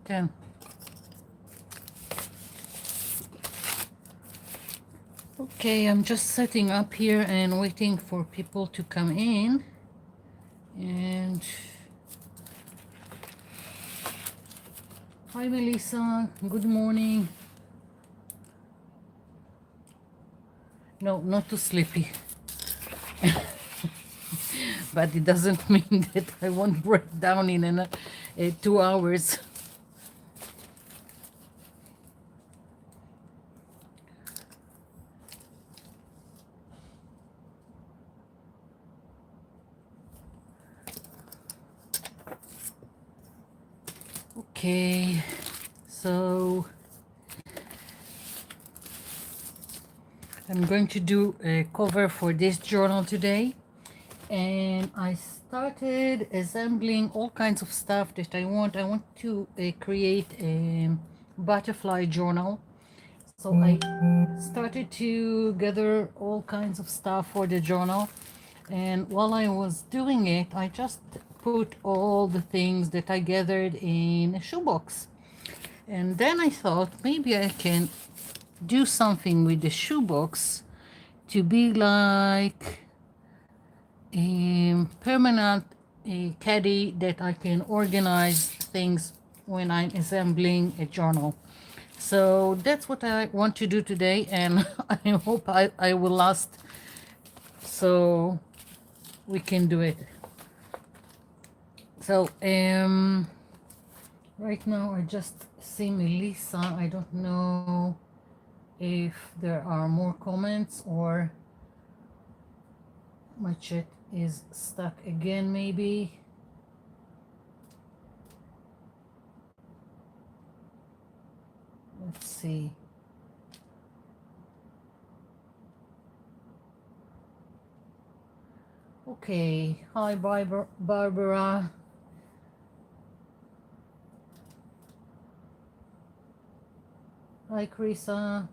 10. Okay, I'm just setting up here and waiting for people to come in. And hi, Melissa. Good morning. No, not too sleepy. But it doesn't mean that I won't break down in 2 hours. Okay, so I'm going to do a cover for this journal today, and I started assembling all kinds of stuff that I want. I want to create a butterfly journal, so I started to gather all kinds of stuff for the journal, and while I was doing it, I just put all the things that I gathered in a shoebox. And then I thought maybe I can do something with the shoebox to be like a permanent caddy that I can organize things when I'm assembling a journal. So that's what I want to do today, and I hope I will last so we can do it. So right now I just see Melissa. I don't know if there are more comments or my chat is stuck again, maybe. Let's see. Okay, hi Barbara. Hi Krisa.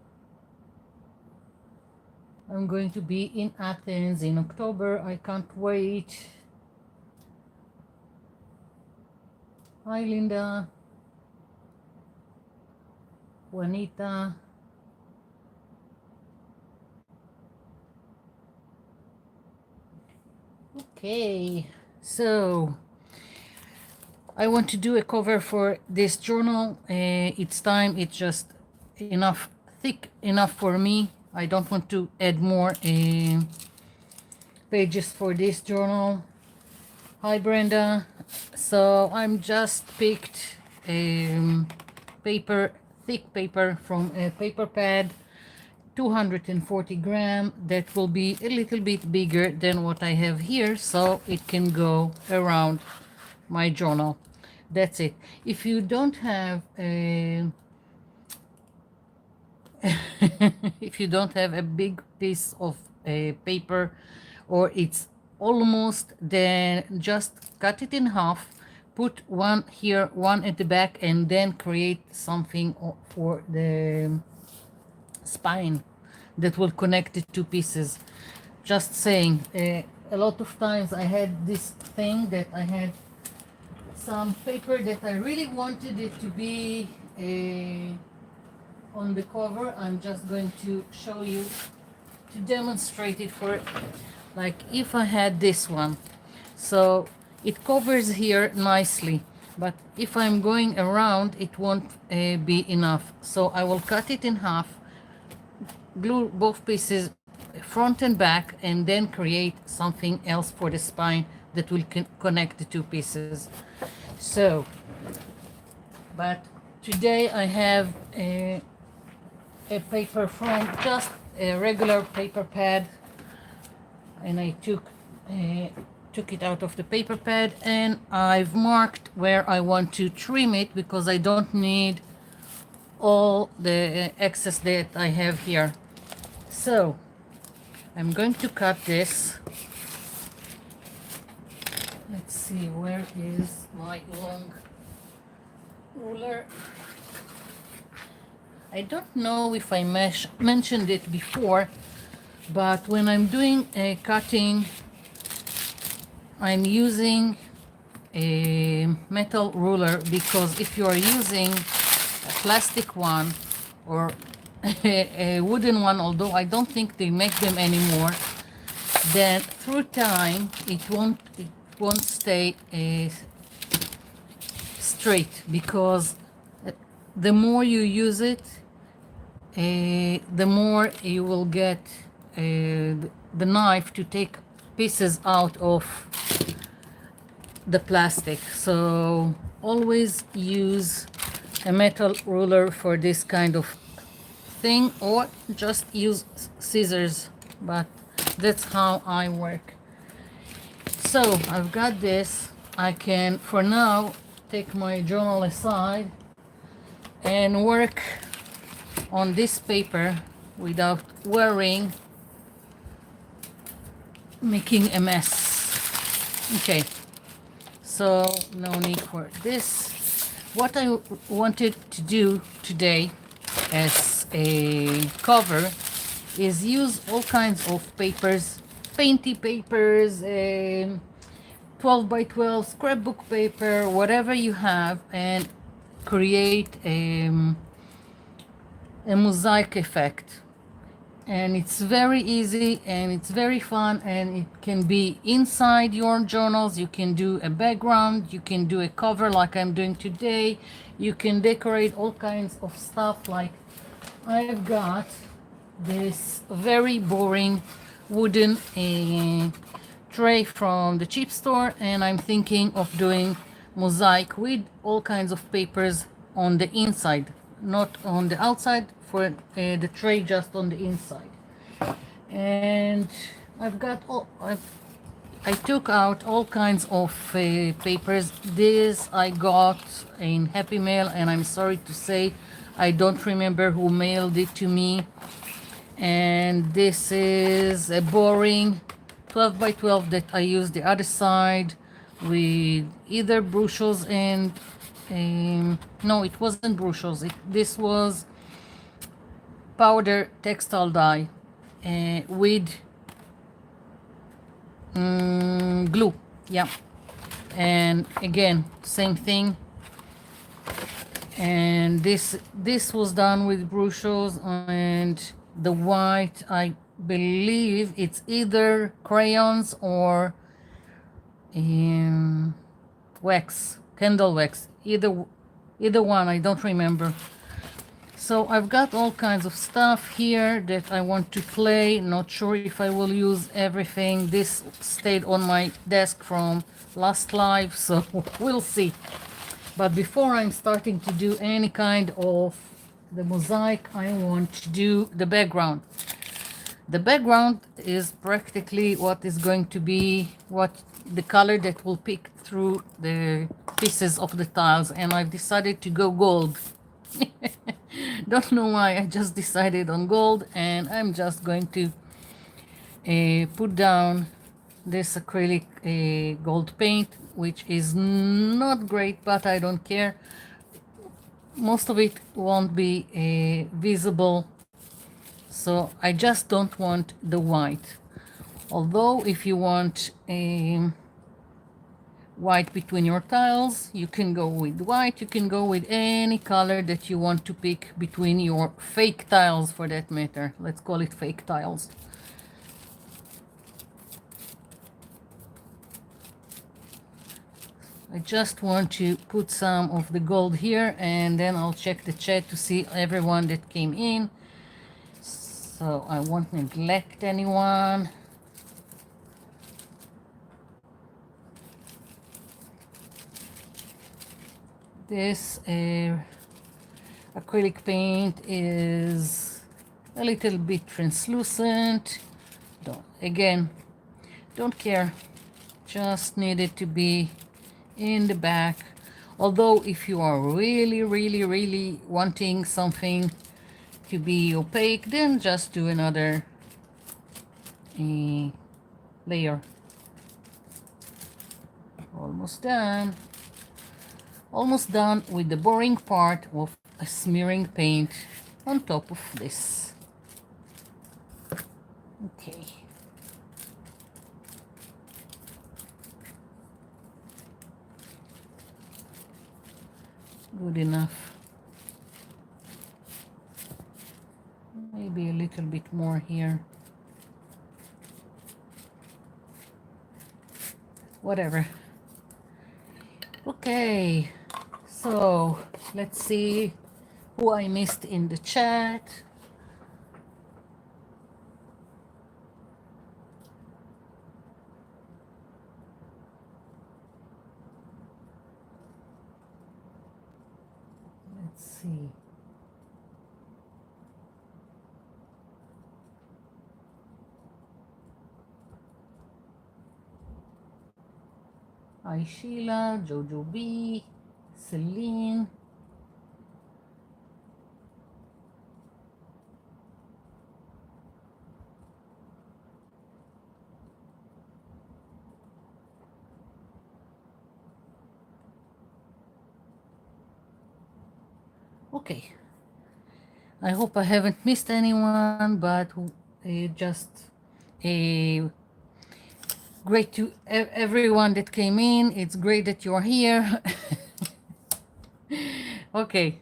I'm going to be in Athens in October. I can't wait. Hi Linda. Juanita. Okay, so I want to do a cover for this journal. It's time. It's just enough, thick enough for me. I don't want to add more pages for this journal. Hi Brenda. So I'm just picked paper, thick paper from a paper pad, 240 gram. That will be a little bit bigger than what I have here, so it can go around my journal. That's it. If you don't have a if you don't have a big piece of paper, or it's almost, then just cut it in half, put one here, one at the back, and then create something for the spine that will connect the two pieces. Just saying, a lot of times I had this thing that I had some paper that I really wanted it to be on the cover. I'm just going to show you to demonstrate it for, like, if I had this one, so it covers here nicely, but if I'm going around it won't be enough, so I will cut it in half, glue both pieces front and back, and then create something else for the spine that will connect the two pieces. So, but today I have a paper from just a regular paper pad, and I took it out of the paper pad, and I've marked where I want to trim it because I don't need all the excess that I have here. So I'm going to cut this. Let's see, where is my long ruler? I don't know if I mentioned it before, but when I'm doing a cutting, I'm using a metal ruler, because if you are using a plastic one or a wooden one, although I don't think they make them anymore, then through time it won't stay straight, because the more you use it, the more you will get the knife to take pieces out of the plastic. So always use a metal ruler for this kind of thing, or just use scissors, but that's how I work. So I've got this. I can for now take my journal aside and work on this paper without worrying making a mess. Okay, so no need for this. What I wanted to do today as a cover is use all kinds of papers, painty papers, 12 by 12 scrapbook paper, whatever you have, and create a mosaic effect. And it's very easy and it's very fun, and it can be inside your journals. You can do a background, you can do a cover like I'm doing today, you can decorate all kinds of stuff. Like I've got this very boring wooden tray from the cheap store, and I'm thinking of doing mosaic with all kinds of papers on the inside, not on the outside, for the tray, just on the inside. And I've got I took out all kinds of papers. This I got in Happy Mail, and I'm sorry to say I don't remember who mailed it to me. And this is a boring 12 by 12 that I used the other side with either Brussels and no, it wasn't Brussels. This was powder textile dye with glue. Yeah, and again, same thing. And this was done with Brussels, and the white, I believe it's either crayons or wax, candle wax, either one, I don't remember. So I've got all kinds of stuff here that I want to play. Not sure if I will use everything. This stayed on my desk from last live, so we'll see. But before I'm starting to do any kind of the mosaic, I want to do the background. The background is practically what is going to be the color that will pick through the pieces of the tiles, and I've decided to go gold. Don't know why, I just decided on gold, and I'm just going to put down this acrylic gold paint, which is not great, but I don't care. Most of it won't be visible, so I just don't want the white. Although if you want white between your tiles, you can go with white. You can go with any color that you want to pick between your fake tiles, for that matter. Let's call it fake tiles. I just want to put some of the gold here, and then I'll check the chat to see everyone that came in, so I won't neglect anyone. This acrylic paint is a little bit translucent. Don't care, just need it to be in the back. Although if you are really wanting something to be opaque, then just do another layer. Almost done with the boring part of smearing paint on top of this. Okay. Good enough. Maybe a little bit more here. Whatever. Okay, so let's see who I missed in the chat. Let's see. Hi Sheila, Jojo B, Celine. Okay, I hope I haven't missed anyone, but just great to everyone that came in. It's great that you're here. Okay,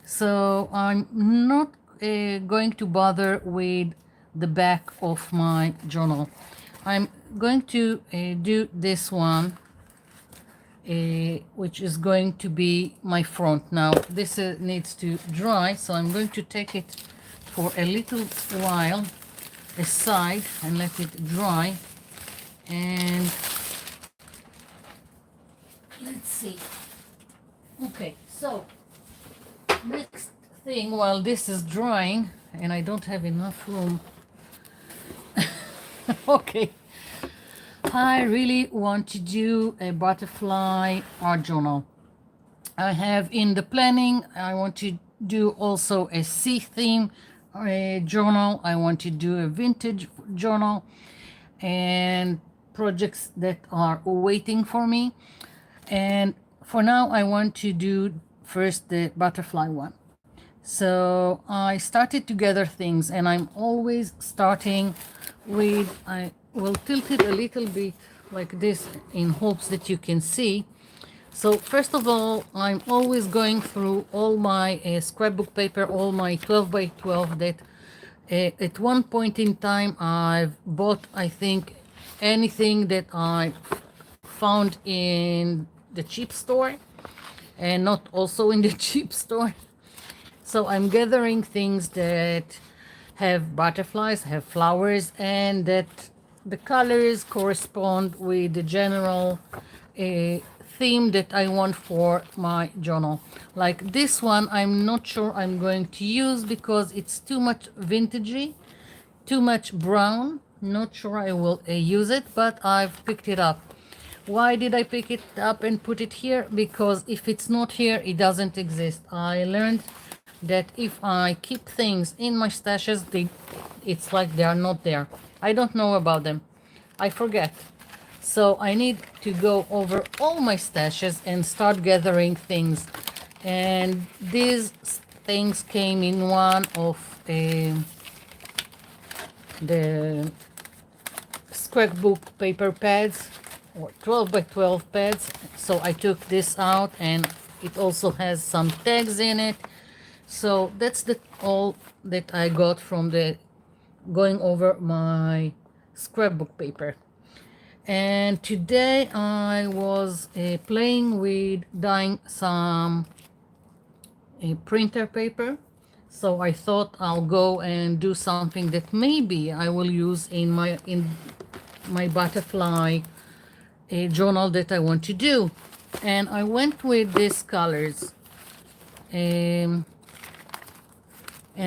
so I'm not going to bother with the back of my journal. I'm going to do this one, which is going to be my front. Now this needs to dry, so I'm going to take it for a little while aside and let it dry. And let's see. Okay, so next thing, while this is drying, and I don't have enough room. Okay, I really want to do a butterfly art journal. I have in the planning, I want to do also a sea theme journal. I want to do a vintage journal and projects that are waiting for me. And for now, I want to do first the butterfly one. So I started to gather things, and I'm always starting with, I will tilt it a little bit like this in hopes that you can see. So first of all, I'm always going through all my scrapbook paper, all my 12 by 12 that at one point in time I've bought, I think, anything that I found in the cheap store and not also in the cheap store. So I'm gathering things that have butterflies, have flowers, and that the colors correspond with the general theme that I want for my journal. Like this one, I'm not sure I'm going to use because it's too much vintagey, too much brown. Not sure I will use it, but I've picked it up. Why did I pick it up and put it here? Because if it's not here, it doesn't exist. I learned that if I keep things in my stashes, it's like they are not there. I don't know about them. I forget. So I need to go over all my stashes and start gathering things. And these things came in one of the scrapbook paper pads or 12 by 12 pads. So I took this out, and it also has some tags in it. So that's all that I got from the going over my scrapbook paper. And today I was playing with dyeing some printer paper. So I thought I'll go and do something that maybe I will use in my butterfly journal that I want to do. And I went with these colors. And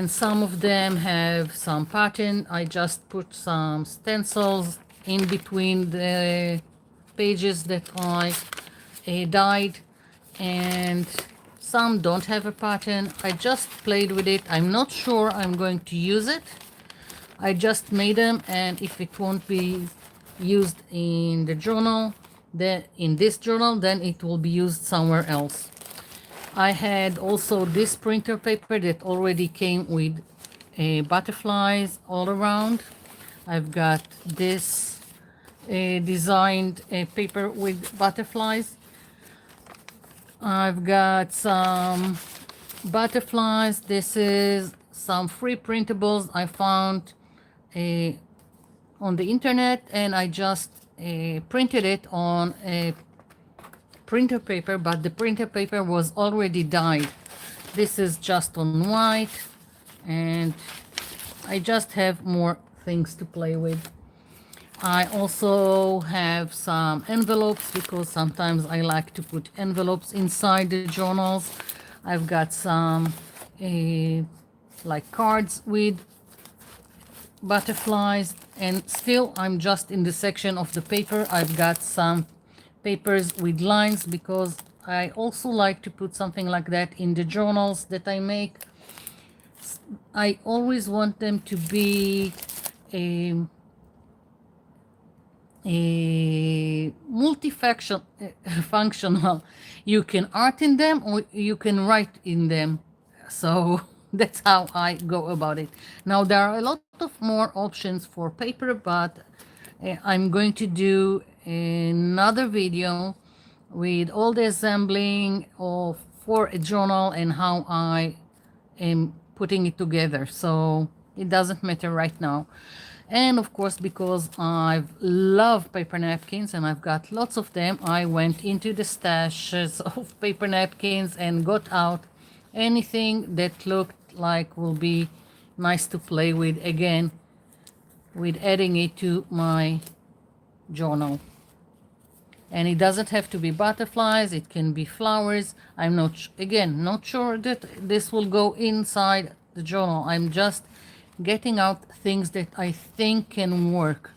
some of them have some pattern. I just put some stencils in between the pages that I dyed, and some don't have a pattern. I just played with it. I'm not sure I'm going to use it. I just made them, and if it won't be used in the journal, in this journal, then it will be used somewhere else. I had also this printer paper that already came with butterflies all around. I've got this designed paper with butterflies. I've got some butterflies. This is some free printables I found uh, on the internet, and I just printed it on a printer paper, but the printer paper was already dyed. This is just on white, and I just have more things to play with. I also have some envelopes because sometimes I like to put envelopes inside the journals. I've got some like cards with butterflies, and still I'm just in the section of the paper. I've got some papers with lines because I also like to put something like that in the journals that I make. I always want them to be a multifunction functional. You can art in them or you can write in them. So that's how I go about it. Now there are a lot of more options for paper, but I'm going to do another video with all the assembling of for a journal and how I am putting it together. So it doesn't matter right now. And of course, because I love paper napkins and I've got lots of them, I went into the stashes of paper napkins and got out anything that looked like will be nice to play with again, with adding it to my journal. And it doesn't have to be butterflies, it can be flowers. I'm not sure that this will go inside the journal. I'm just getting out things that I think can work.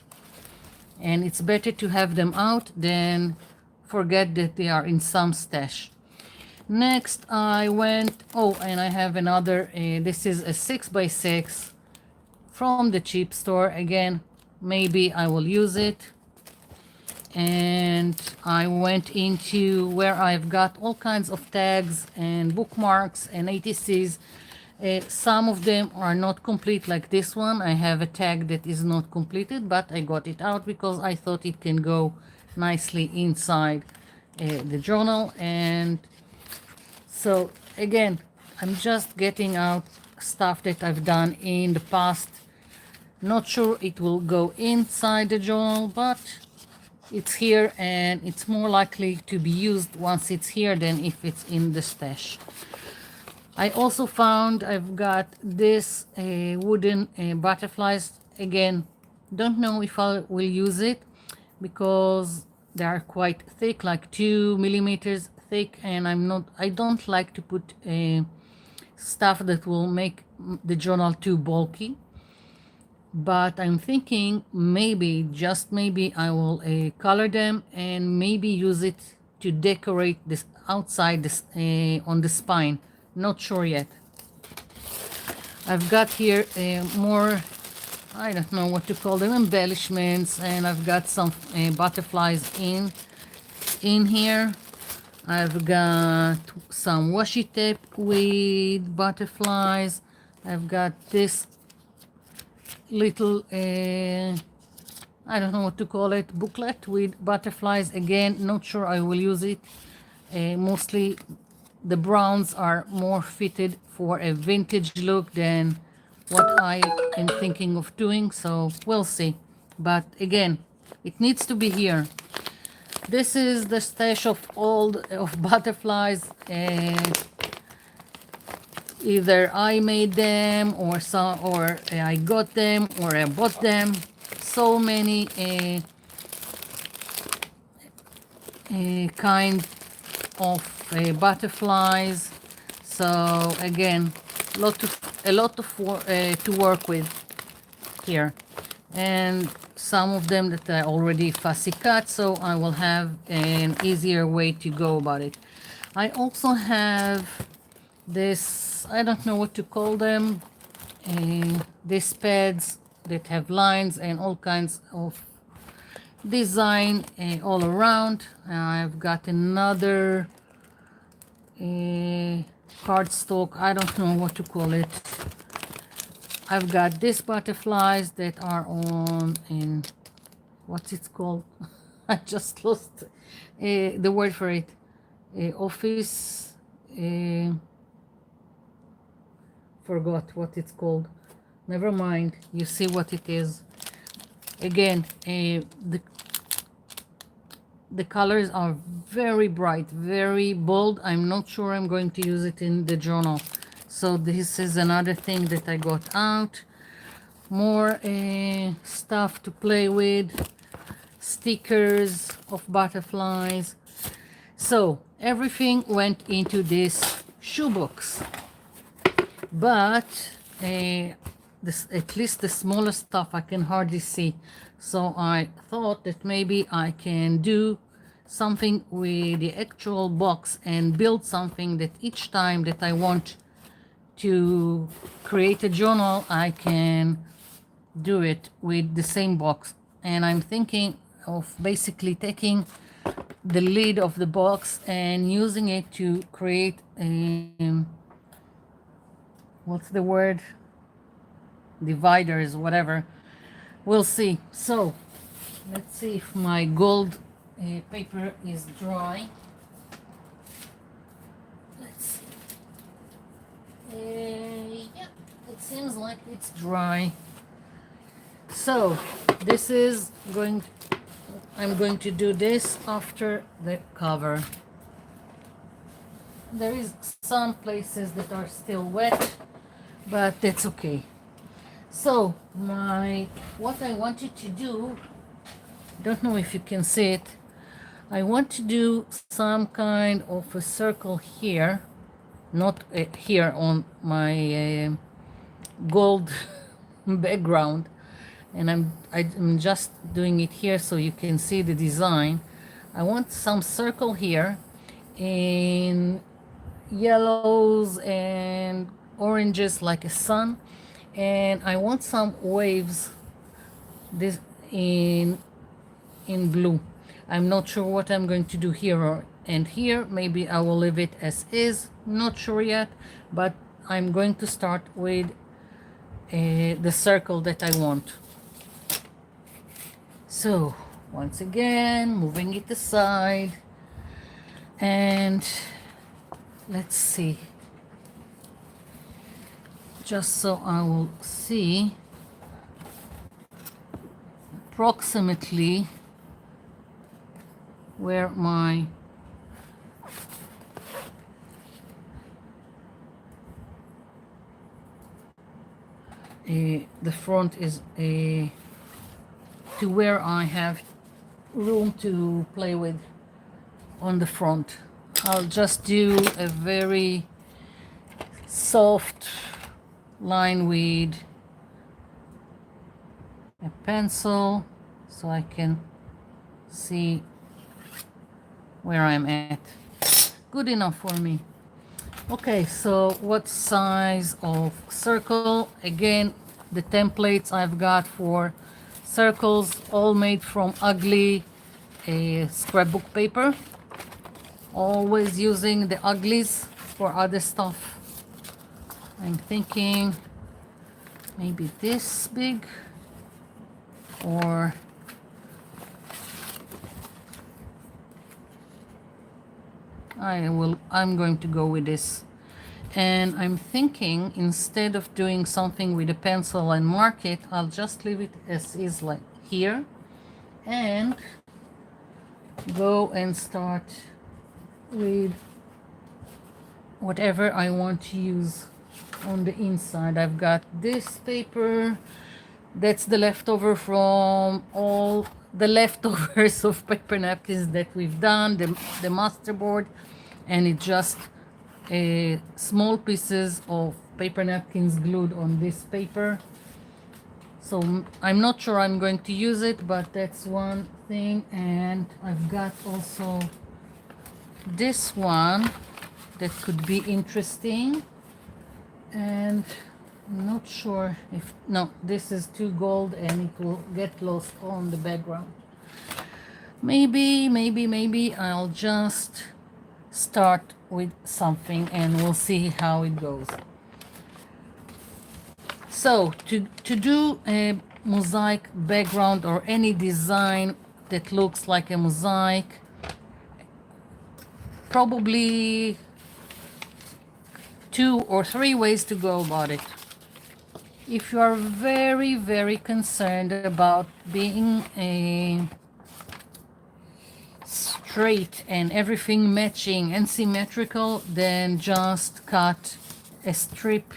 And it's better to have them out than forget that they are in some stash. Next I went, and I have another, this is a 6x6 from the cheap store. Again, maybe I will use it. And I went into where I've got all kinds of tags and bookmarks and ATCs. Some of them are not complete, like this one. I have a tag that is not completed, but I got it out because I thought it can go nicely inside the journal. And so again, I'm just getting out stuff that I've done in the past. Not sure it will go inside the journal, but it's here and it's more likely to be used once it's here than if it's in the stash. I also found I've got this wooden butterflies. Again, don't know if I will use it because they are quite thick, like 2 millimeters thick, and I don't like to put stuff that will make the journal too bulky. But I'm thinking maybe, just maybe, I will color them and maybe use it to decorate this outside this on the spine. Not sure yet. I've got here more, I don't know what to call them, embellishments, and I've got some butterflies in here. I've got some washi tape with butterflies. I've got this little I don't know what to call it, booklet with butterflies. Again, not sure I will use it. Mostly the browns are more fitted for a vintage look than what I am thinking of doing, so we'll see. But again, it needs to be here. This is the stash of butterflies. Either I made them or I got them or I bought them. So many kind of butterflies. So again, a lot to work with here, and some of them that I already fussy cut, so I will have an easier way to go about it. I also have this, I don't know what to call them, these pads that have lines and all kinds of design all around. I've got another cardstock, I don't know what to call it. I've got these butterflies that are on, in what's it called? I just lost the word for it. office, uh, forgot what it's called. Never mind, you see what it is. Again, the colors are very bright, very bold. I'm not sure I'm going to use it in the journal. So this is another thing that I got out. More stuff to play with, stickers of butterflies. So everything went into this shoebox, but at least the smaller stuff I can hardly see. So I thought that maybe I can do something with the actual box and build something that each time that I want to create a journal, I can do it with the same box. And I'm thinking of basically taking the lid of the box and using it to create a, what's the word? Dividers, whatever. We'll see. So let's see if my gold paper is dry. Let's see. Yeah, it seems like it's dry. So this is going, I'm going to do this after the cover. There is some places that are still wet, but that's okay. So what I wanted to do, don't know if you can see it, I want to do some kind of a circle here, not here on my gold background, and I'm just doing it here so you can see the design. I want some circle here in yellows and oranges like a sun, and I want some waves this in blue. I'm not sure what I'm going to do here and here. Maybe I will leave it as is, not sure yet, but I'm going to start with the circle that I want. So once again, moving it aside, and let's see, just so I will see approximately where my the front is to where I have room to play with on the front. I'll just do a very soft line with a pencil so I can see where I'm at. Good enough for me. Okay, so what size of circle? Again, the templates I've got for circles, all made from ugly scrapbook paper. Always using the uglies for other stuff. I'm thinking maybe this big, or I'm going to go with this. And I'm thinking, instead of doing something with a pencil and mark it, I'll just leave it as is, like here, and go and start with whatever I want to use on the inside. I've got this paper, that's the leftover from all the leftovers of paper napkins that we've done, the masterboard, and it just small pieces of paper napkins glued on this paper. So I'm not sure I'm going to use it, but that's one thing. And I've got also this one that could be interesting, and I'm not sure if, no, this is too gold and it will get lost on the background. Maybe I'll just start with something and we'll see how it goes. So to do a mosaic background or any design that looks like a mosaic, probably 2 or 3 ways to go about it. If you are very, very concerned about being straight and everything matching and symmetrical, then just cut a strip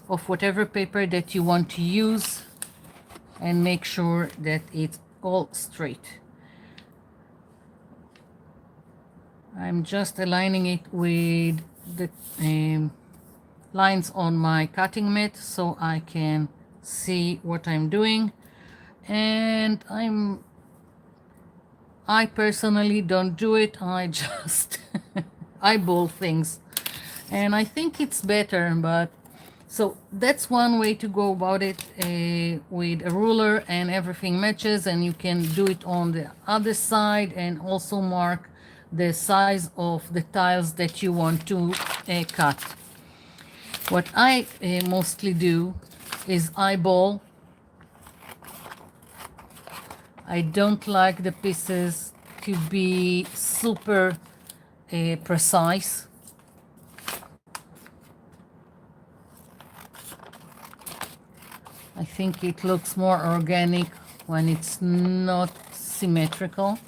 of whatever paper that you want to use and make sure that it's all straight. I'm just aligning it with the lines on my cutting mat so I can see what I'm doing. And I personally don't do it. I just eyeball things, and I think it's better. But so that's one way to go about it, with a ruler and everything matches, and you can do it on the other side and also mark the size of the tiles that you want to cut. What I mostly do is eyeball. I don't like the pieces to be super precise. I think it looks more organic when it's not symmetrical.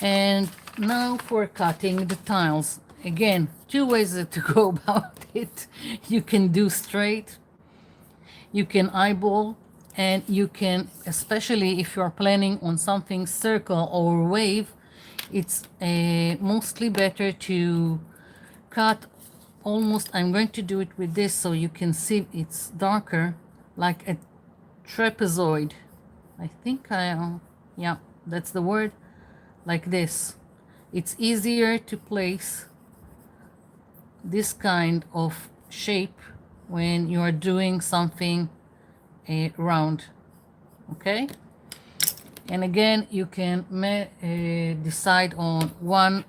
And now for cutting the tiles. Again, 2 ways to go about it. You can do straight, you can eyeball, and you can, especially if you're planning on something circle or wave, it's mostly better to cut almost, I'm going to do it with this so you can see it's darker, like a trapezoid. I think yeah, that's the word, like this. It's easier to place this kind of shape when you are doing something round. Okay, and again you can decide on one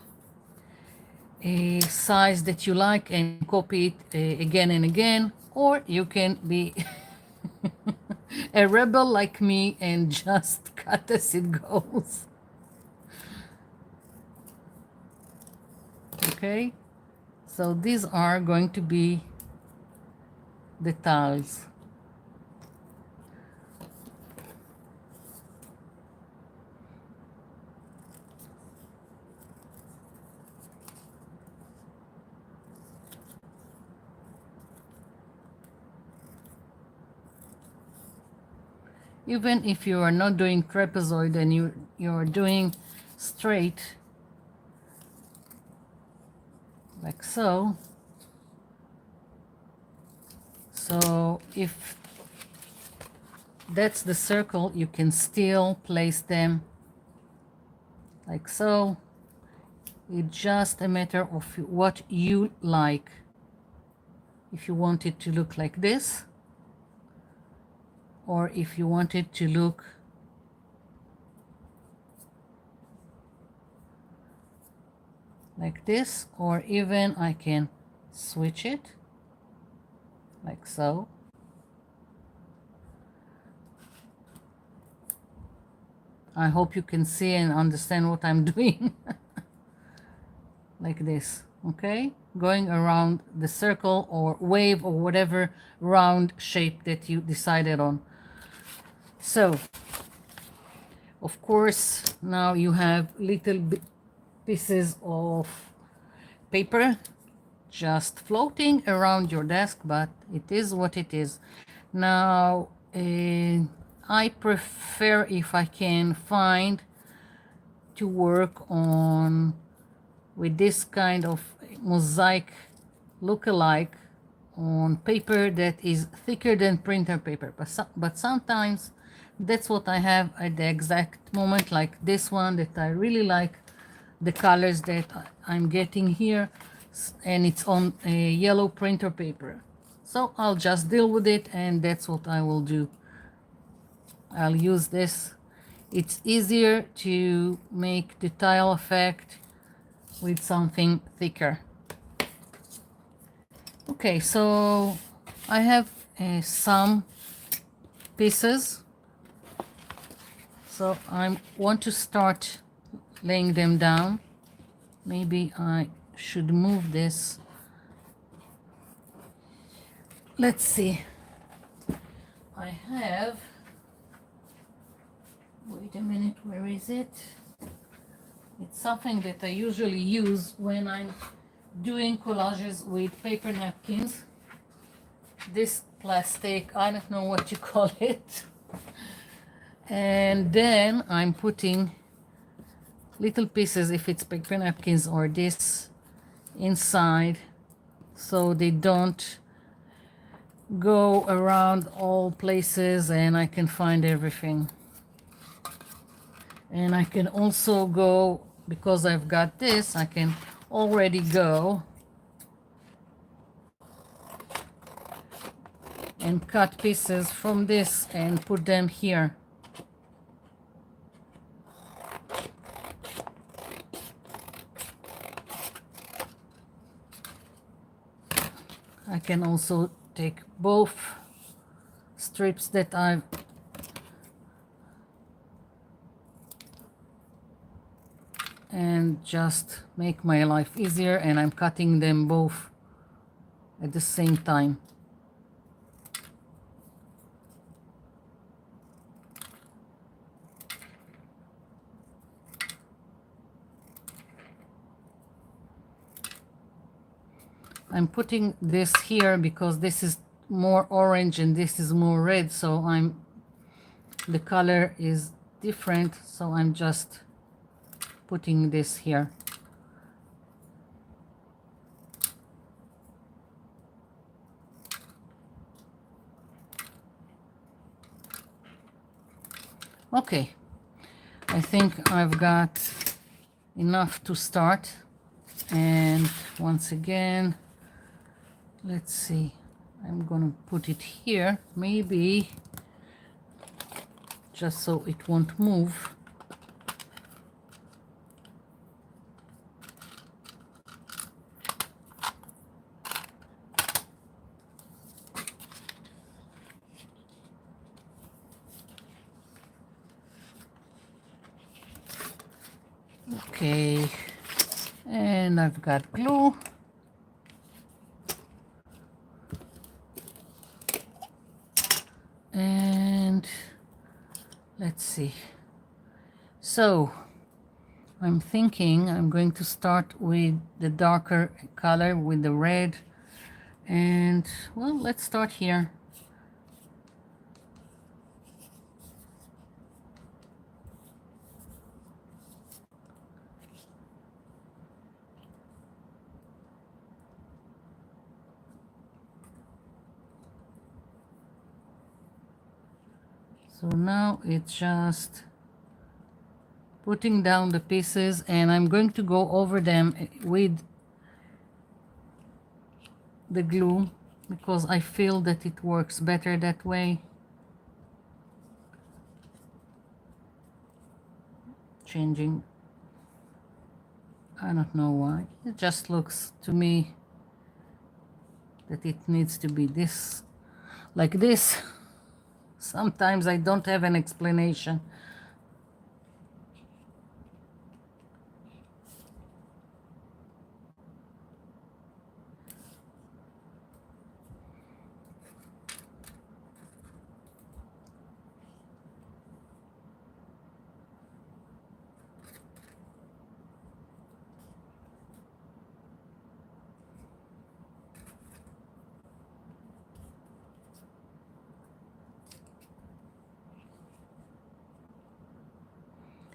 size that you like and copy it again and again, or you can be a rebel like me and just cut as it goes. Okay, so these are going to be the tiles. Even if you are not doing trapezoid and you're doing straight, like so. So if that's the circle, you can still place them like so. It's just a matter of what you like. If you want it to look like this, or if you want it to look like this, or even I can switch it like so. I hope you can see and understand what I'm doing. Like this, okay? Going around the circle or wave or whatever round shape that you decided on. So, of course, now you have little pieces of paper just floating around your desk, but it is what it is. Now, I prefer, if I can find, to work on with this kind of mosaic look-alike on paper that is thicker than printer paper. But sometimes that's what I have at the exact moment, like this one that I really like the colors that I'm getting here, and it's on a yellow printer paper. So I'll just deal with it, and that's what I will do. I'll use this. It's easier to make the tile effect with something thicker. Okay, so I have some pieces. So I want to start laying them down. Maybe I should move this. Let's see. I have, wait a minute, where is it? It's something that I usually use when I'm doing collages with paper napkins. This plastic, I don't know what you call it. And then I'm putting little pieces, if it's paper napkins or this, inside so they don't go around all places and I can find everything. And I can also go, because I've got this, I can already go and cut pieces from this and put them here. I can also take both strips that I've and just make my life easier, and I'm cutting them both at the same time. I'm putting this here because this is more orange and this is more red, so the color is different, so I'm just putting this here. Okay, I think I've got enough to start. And once again, let's see, I'm gonna put it here, maybe just so it won't move. Okay, and I've got glue. And let's see. So I'm thinking I'm going to start with the darker color, with the red. And well, let's start here. So now it's just putting down the pieces, and I'm going to go over them with the glue because I feel that it works better that way. Changing, I don't know why, it just looks to me that it needs to be this, like this. Sometimes I don't have an explanation.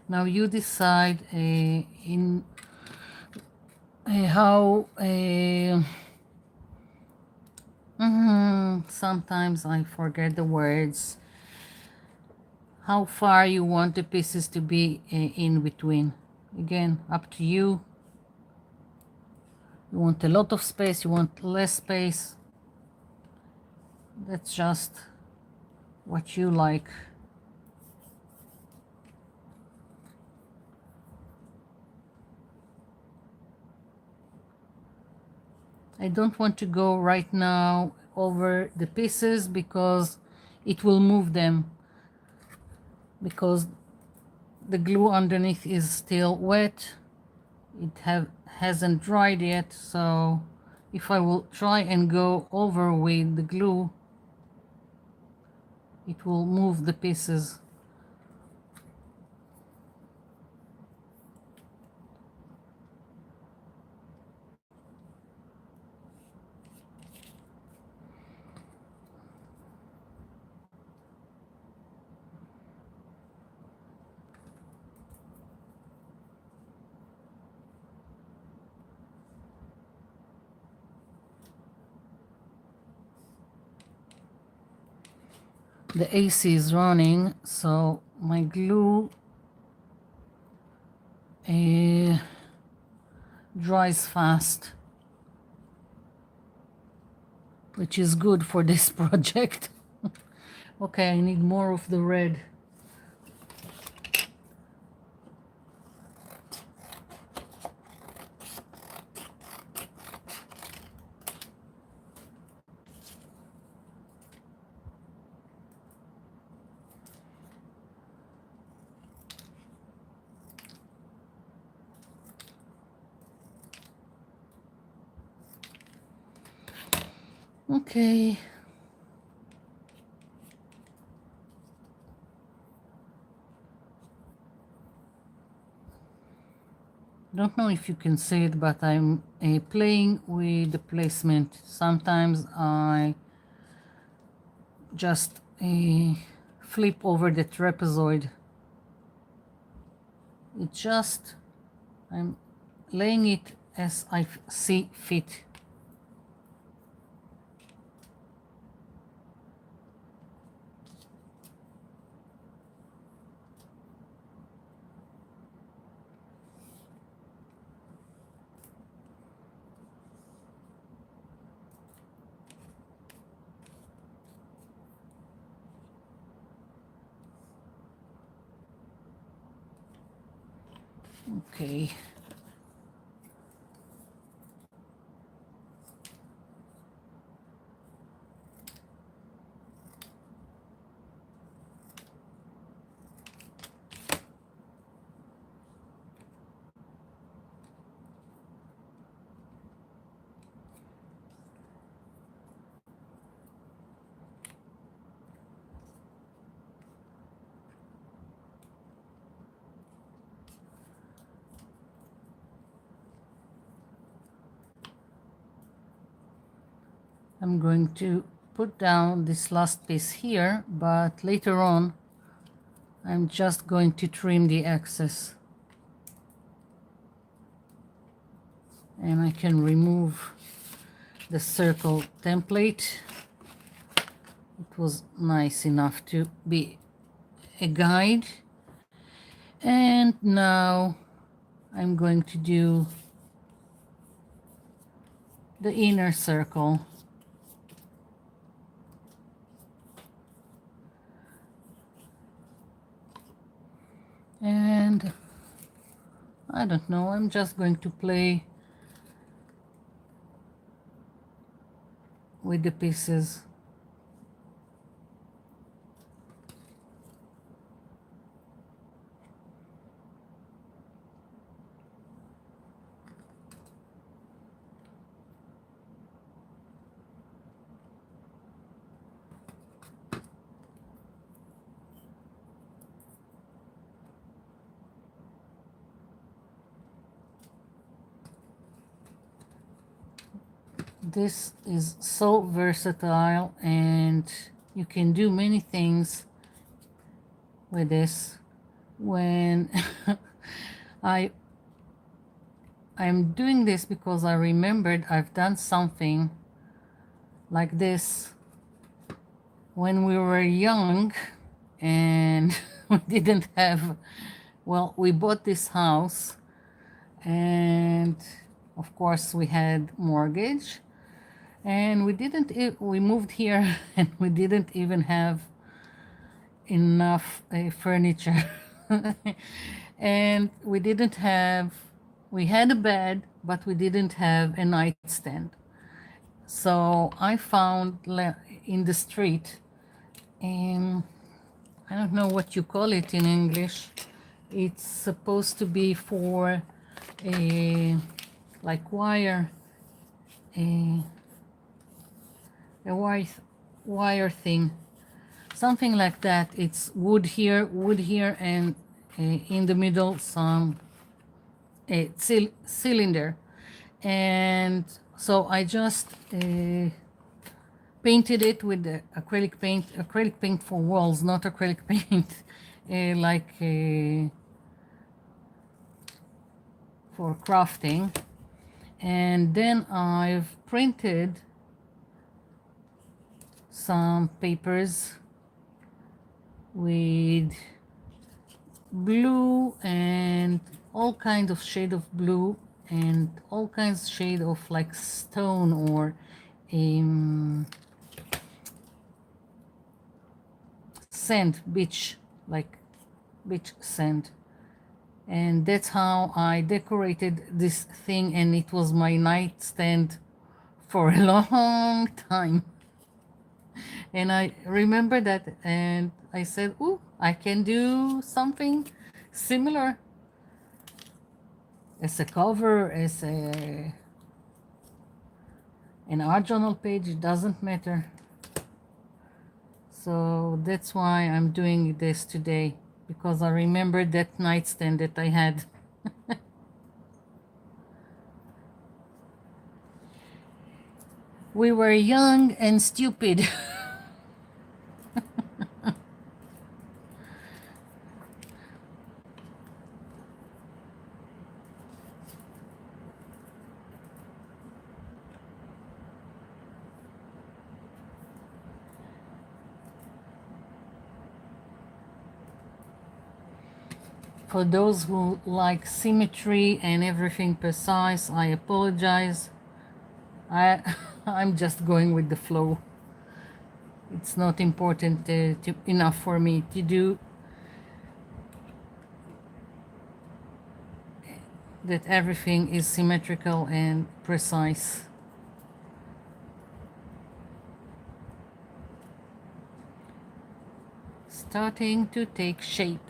Now you decide how sometimes I forget the words, how far you want the pieces to be in between. Again, up to you. You want a lot of space, you want less space. That's just what you like. I don't want to go right now over the pieces because it will move them, because the glue underneath is still wet. It hasn't dried yet, so if I will try and go over with the glue, it will move the pieces. The AC is running, so my glue dries fast, which is good for this project. Okay, I need more of the red. Okay. Don't know if you can see it, but I'm playing with the placement. Sometimes I just flip over the trapezoid. It just, I'm laying it as I see fit. Okay. I'm going to put down this last piece here, but later on I'm just going to trim the excess. And I can remove the circle template. It was nice enough to be a guide. And now I'm going to do the inner circle. And I don't know, I'm just going to play with the pieces. This is so versatile and you can do many things with this. When I'm doing this because I remembered I've done something like this when we were young and we didn't have, well, we bought this house and of course we had mortgage and we moved here and we didn't even have enough furniture. And we had a bed, but we didn't have a nightstand. So I found in the street, I don't know what you call it in English, It's supposed to be for a like wire, a a wire thing, something like that. It's wood here, and in the middle some cylinder. And so I just painted it with the acrylic paint for walls, not acrylic paint like for crafting. And then I've printed some papers with blue and all kinds of shade of blue and all kinds of shade of like stone or sand, beach, like beach sand. And that's how I decorated this thing, and it was my nightstand for a long time. And I remember that, and I said, "Ooh, I can do something similar as a cover, as an art journal page. It doesn't matter." So that's why I'm doing this today, because I remember that nightstand that I had. We were young and stupid. For those who like symmetry and everything precise, I apologize. I'm just going with the flow. It's not important enough for me to do that everything is symmetrical and precise. Starting to take shape.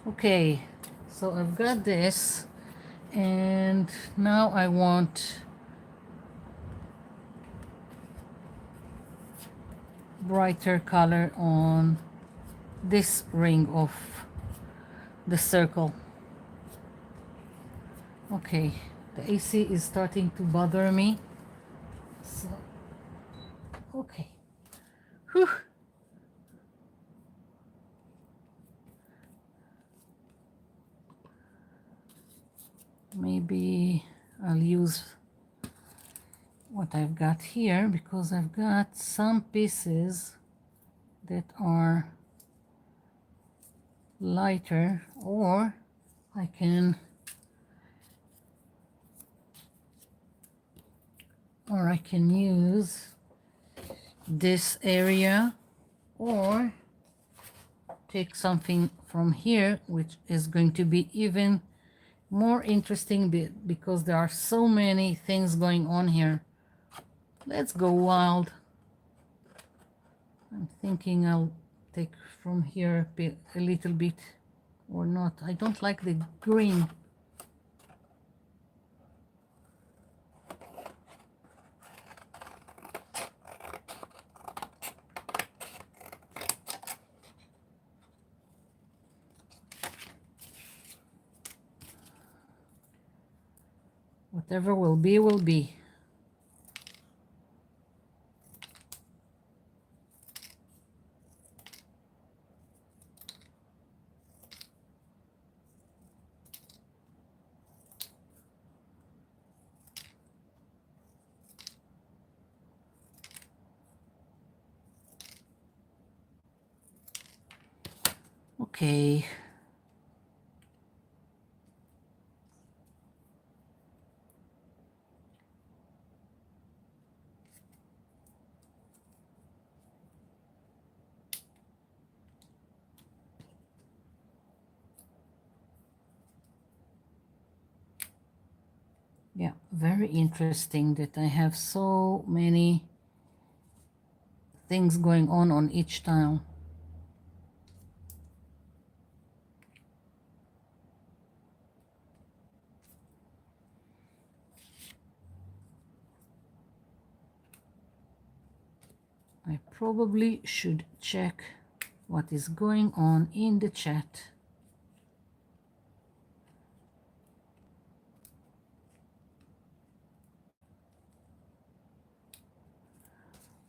Okay, so I've got this, and now I want brighter color on this ring of the circle. Okay, the AC is starting to bother me. So, okay. Whew. Maybe I'll use what I've got here, because I've got some pieces that are lighter, or I can use this area, or take something from here, which is going to be even more interesting because there are so many things going on here. Let's go wild. I'm thinking I'll take from here a little bit, or not. I don't like the green. Whatever will be, will be. Okay. Yeah, very interesting that I have so many things going on each tile. I probably should check what is going on in the chat.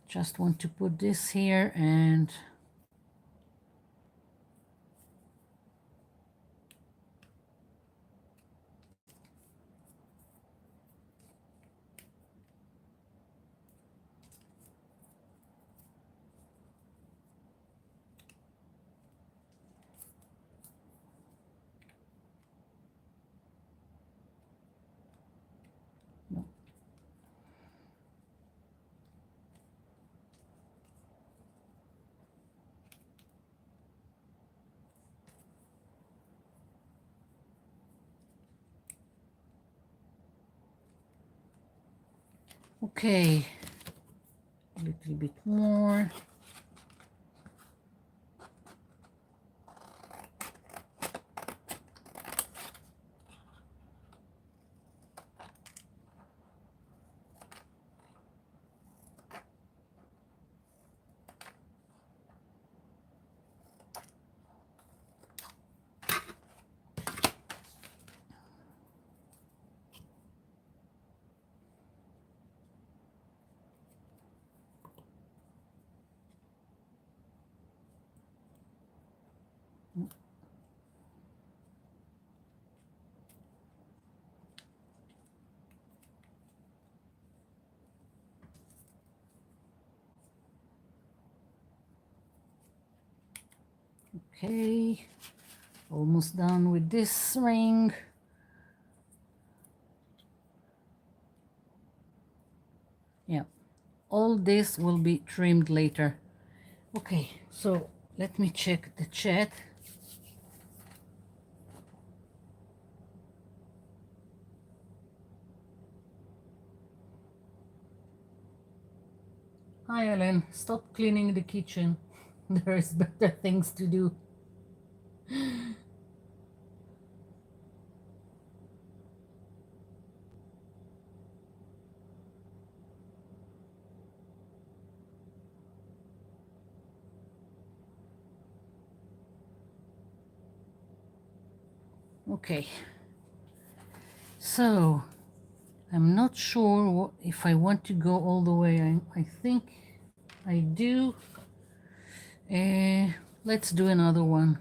Just want to put this here and no. Okay, a little bit more. Okay, almost done with this ring. Yeah, all this will be trimmed later. Okay, so let me check the chat. Hi Ellen, stop cleaning the kitchen. There's better things to do. Okay, so I'm not sure if I want to go all the way. I think I do. Let's do another one.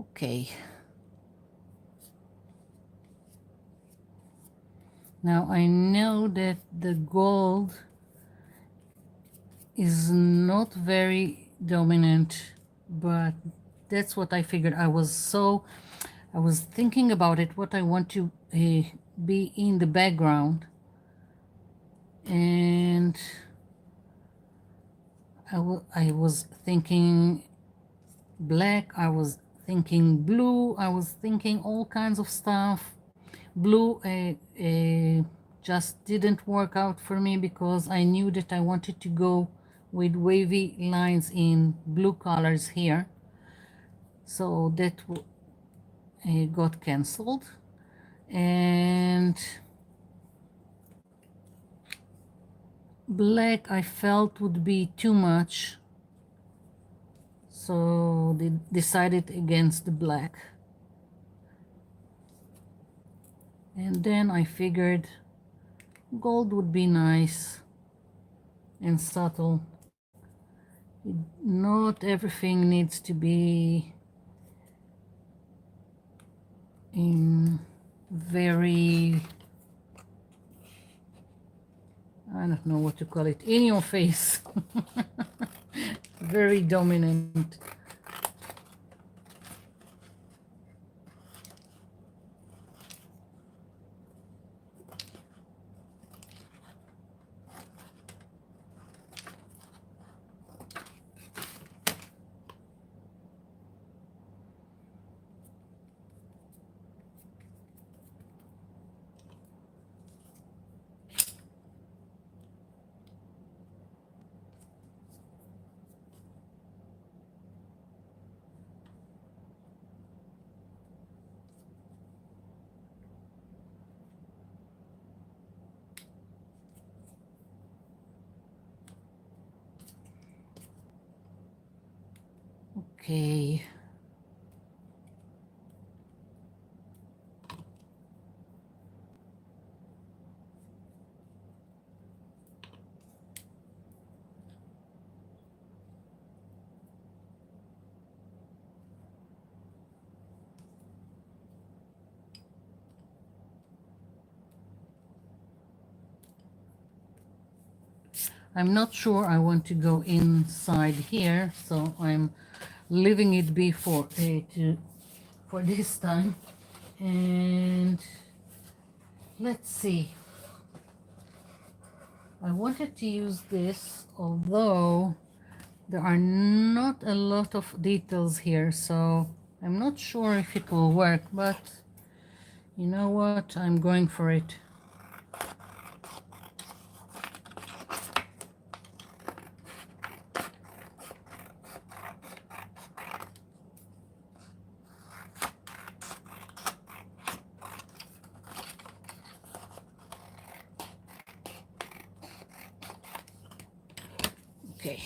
Okay. Now I know that the gold is not very dominant, but that's what I figured. I was thinking about it, what I want to be in the background, and I was thinking black, I was thinking blue, I was thinking all kinds of stuff. Blue just didn't work out for me because I knew that I wanted to go with wavy lines in blue colors here. So that got cancelled. And black I felt would be too much. So they decided against the black. And then I figured gold would be nice and subtle. Not everything needs to be very, I don't know what to call it, in your face. Very dominant. Okay. I'm not sure I want to go inside here, so I'm leaving it be for this time. And let's see. I wanted to use this, although there are not a lot of details here, so I'm not sure if it will work, but you know what? I'm going for it. Okay.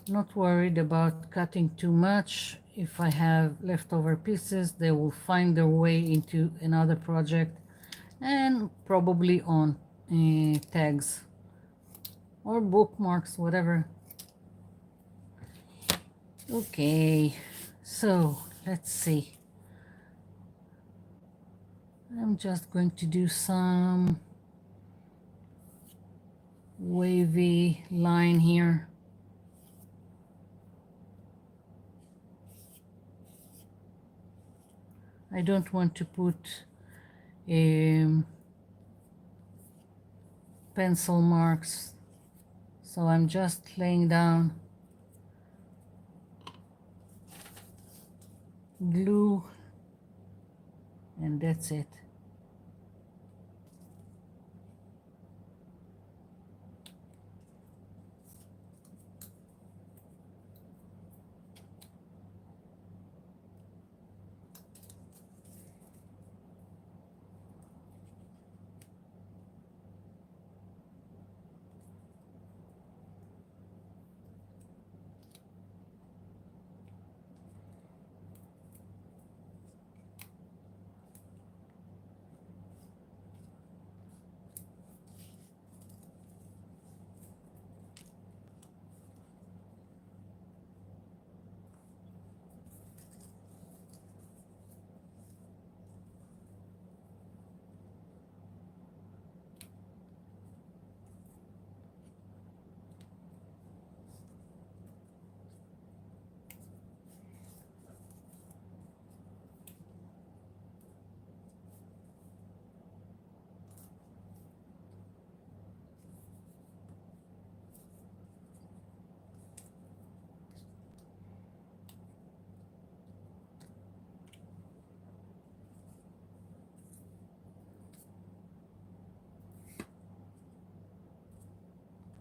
Not worried about cutting too much. If I have leftover pieces, they will find their way into another project and probably on tags or bookmarks, whatever. Okay, so let's see. I'm just going to do some wavy line here. I don't want to put pencil marks, so I'm just laying down glue, and that's it.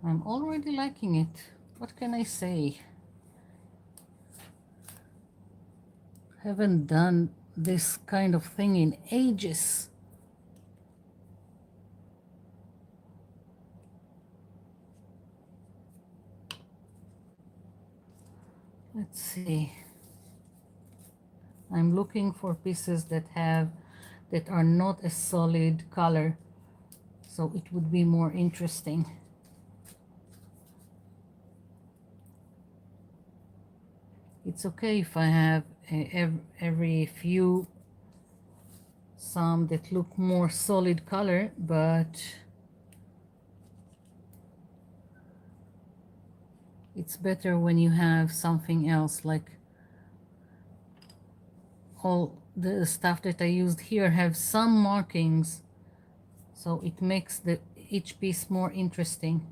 I'm already liking it. What can I say? Haven't done this kind of thing in ages. Let's see. I'm looking for pieces that are not a solid color, so it would be more interesting. It's okay if I have every few some that look more solid color, but it's better when you have something else. Like all the stuff that I used here have some markings, so it makes each piece more interesting.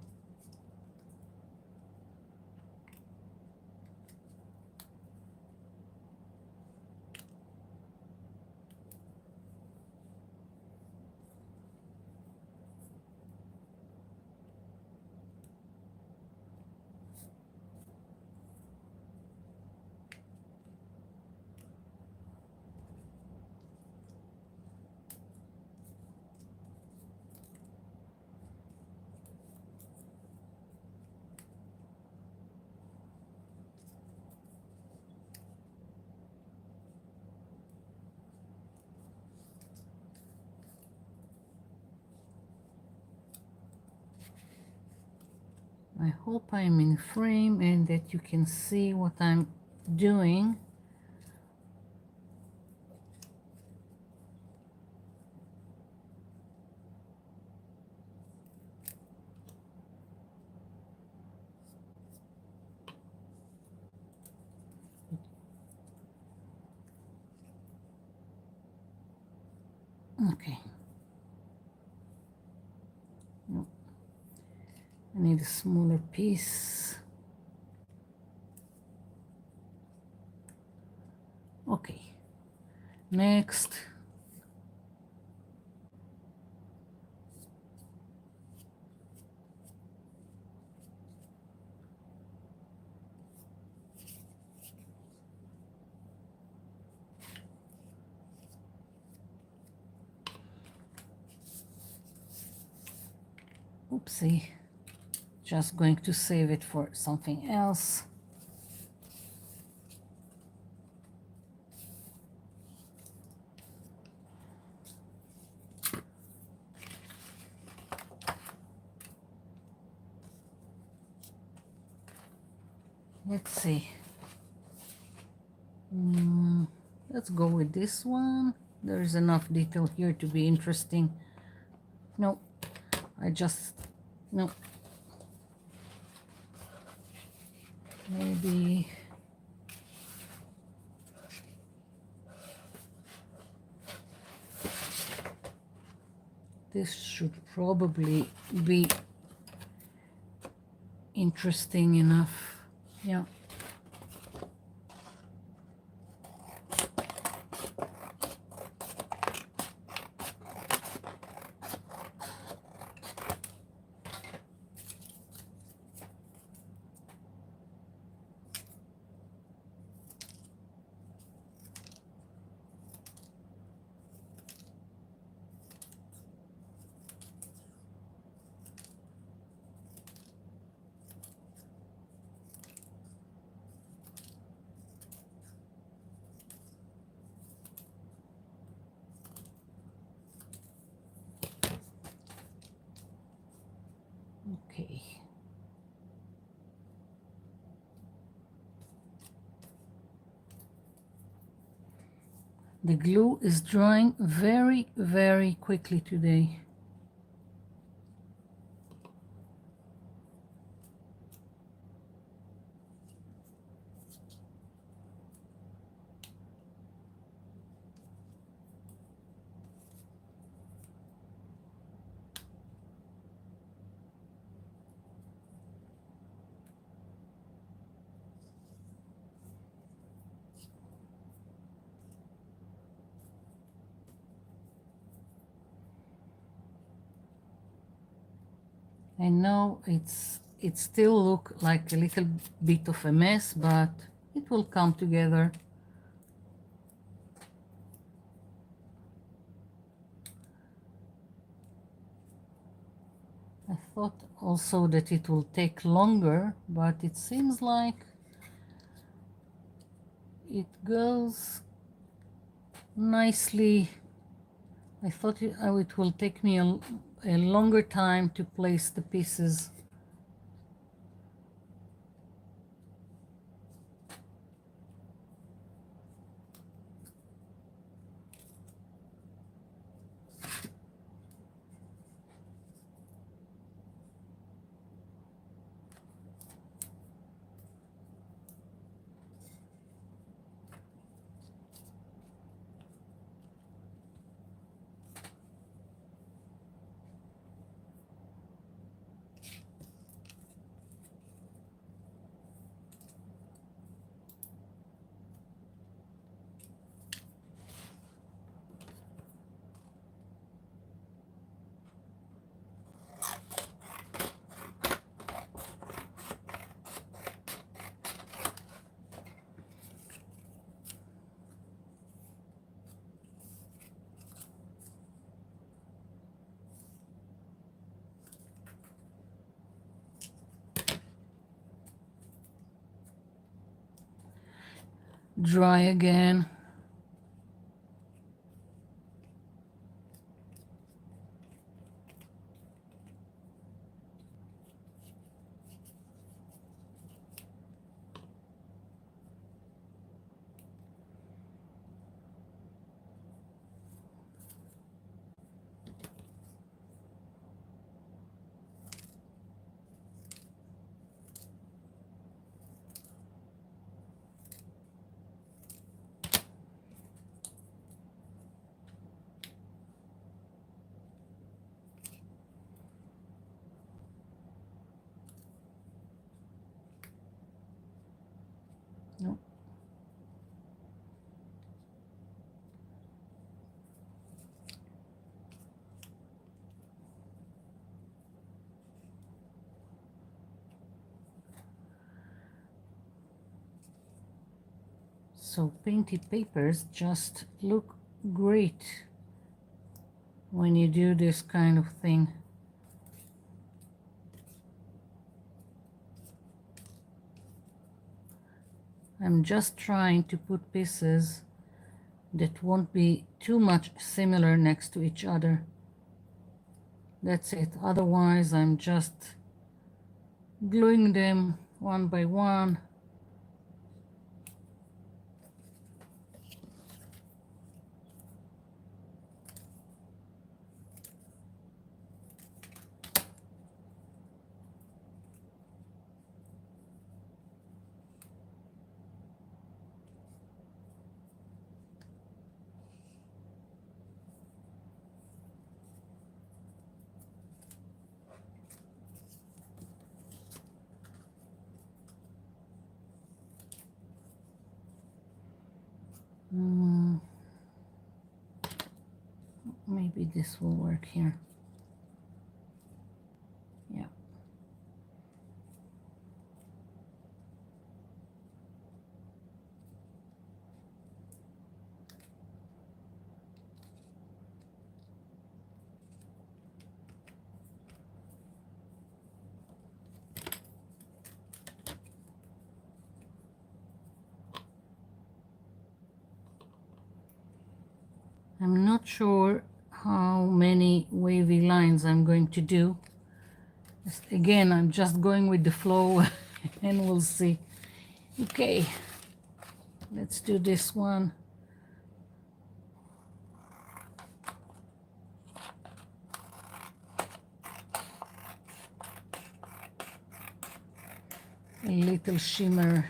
I hope I'm in frame and that you can see what I'm doing. Okay. No. I need a smaller piece. Okay. Next. Oopsie. Just going to save it for something else. Let's see. Let's go with this one. There's enough detail here to be interesting. No, no. Maybe this should probably be interesting enough. Yeah. Okay. The glue is drying very, very quickly today. I know it's it still look like a little bit of a mess, but it will come together. I thought also that it will take longer, but it seems like it goes nicely. I thought it will take me a longer time to place the pieces. Dry again. No. So painted papers just look great when you do this kind of thing. I'm just trying to put pieces that won't be too much similar next to each other. That's it. Otherwise, I'm just gluing them one by one. Maybe this will work here. Yeah. I'm not sure how many wavy lines I'm going to do. Again, I'm just going with the flow and we'll see. Okay, let's do this one. A little shimmer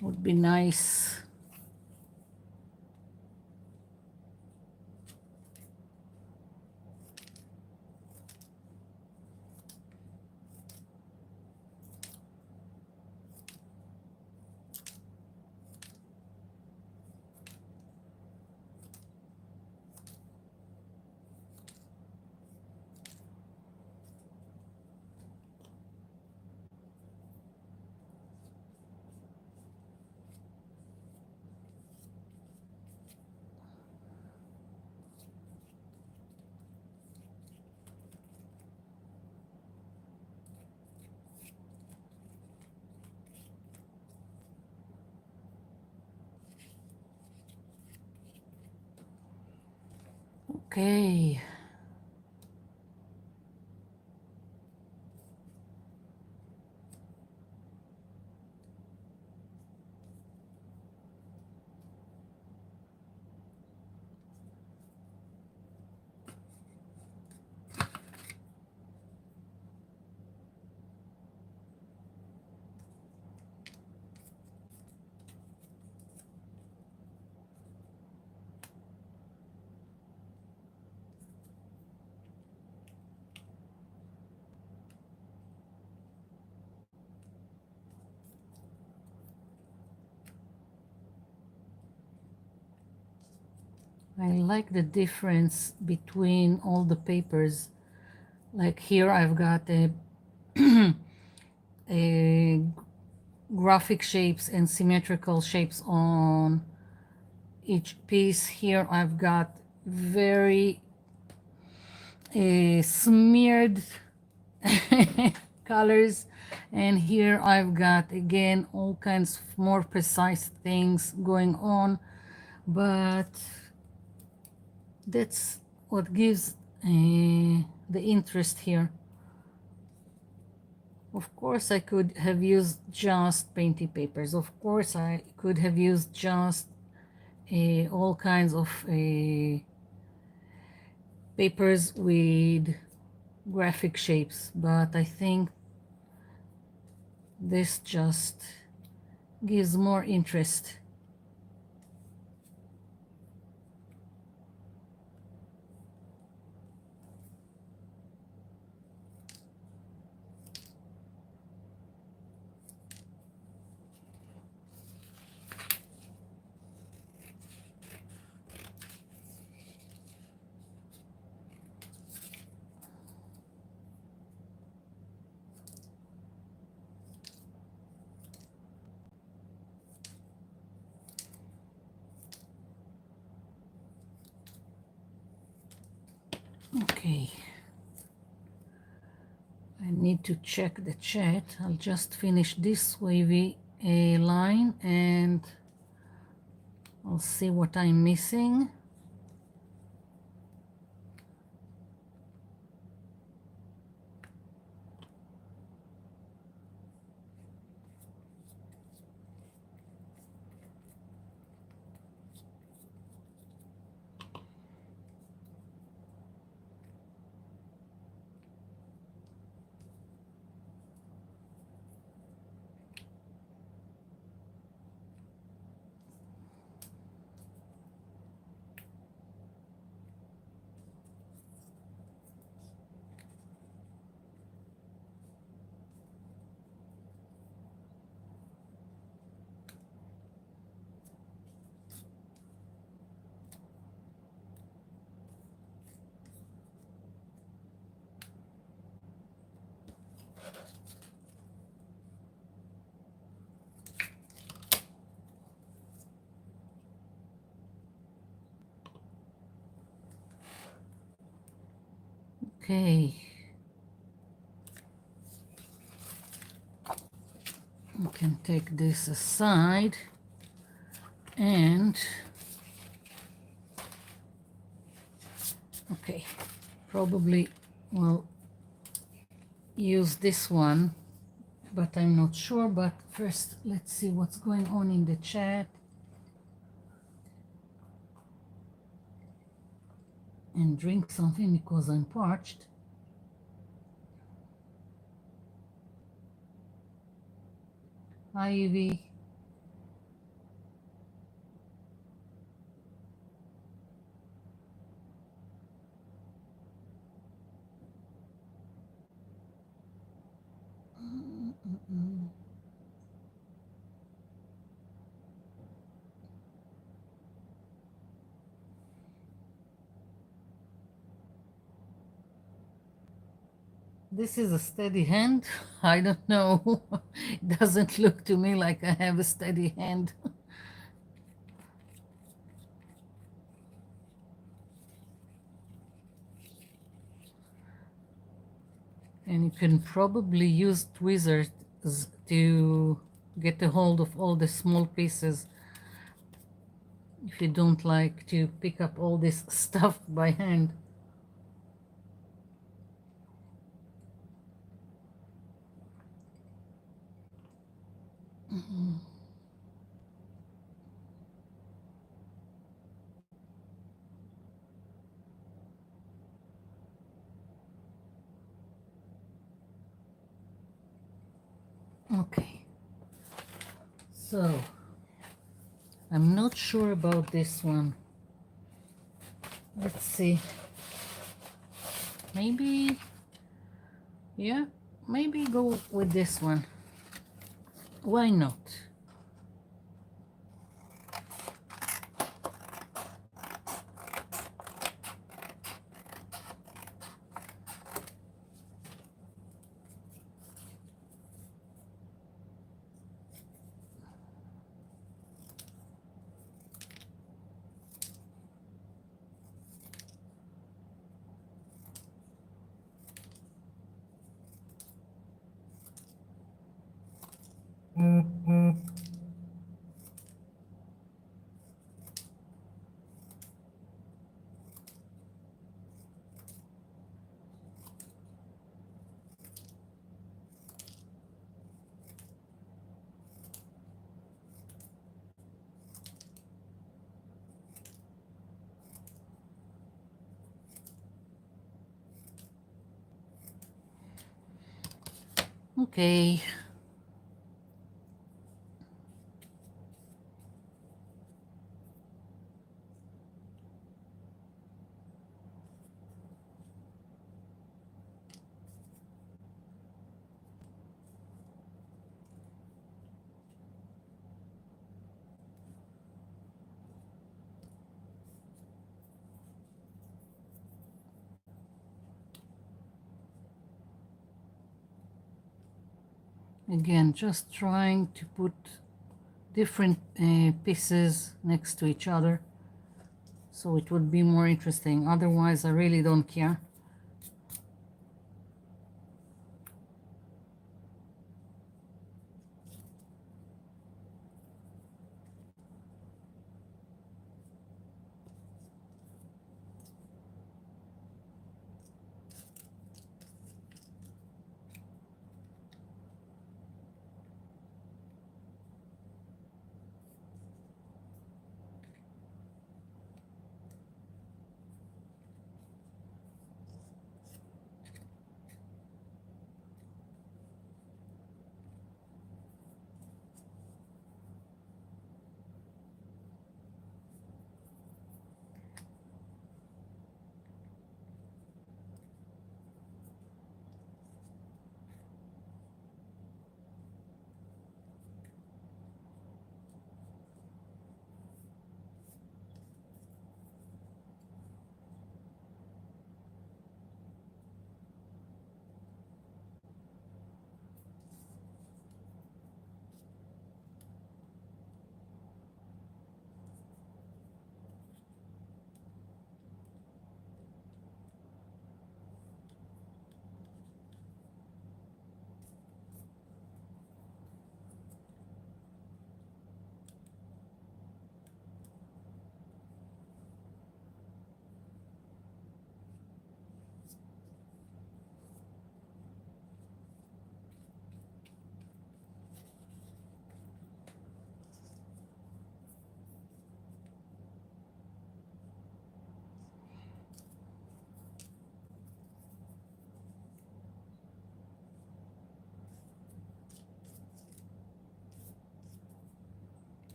would be nice. Okay. I like the difference between all the papers. Like here I've got a graphic shapes and symmetrical shapes on each piece. Here I've got very smeared colors, and here I've got again all kinds of more precise things going on, but that's what gives the interest here. Of course I could have used just painting papers, of course I could have used just all kinds of papers with graphic shapes, but I think this just gives more interest. Okay, I need to check the chat. I'll just finish this wavy line and I'll see what I'm missing. Okay, we can take this aside and okay, probably we'll use this one, but I'm not sure. But first let's see what's going on in the chat and drink something because I'm parched. Hi Evie. This is a steady hand. I don't know. It doesn't look to me like I have a steady hand. And you can probably use tweezers to get a hold of all the small pieces. if you don't like to pick up all this stuff by hand. Okay, so I'm not sure about this one. Let's see. Maybe, yeah, maybe go with this one. Why not? Okay. Again, just trying to put different pieces next to each other so it would be more interesting. Otherwise, I really don't care.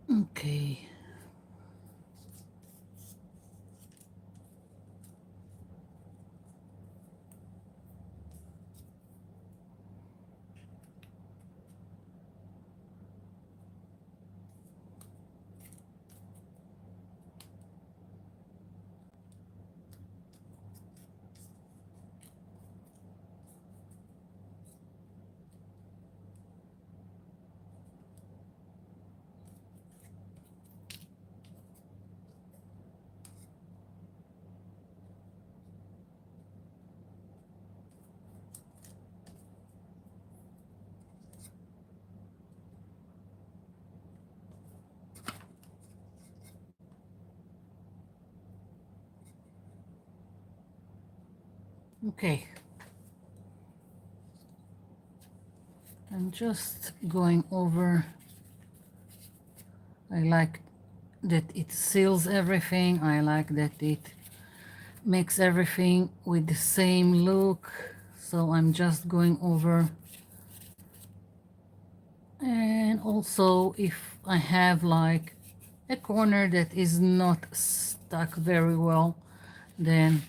Okay. Okay. I'm just going over. I like that it seals everything. I like that it makes everything with the same look. So I'm just going over. And also if I have like a corner that is not stuck very well, then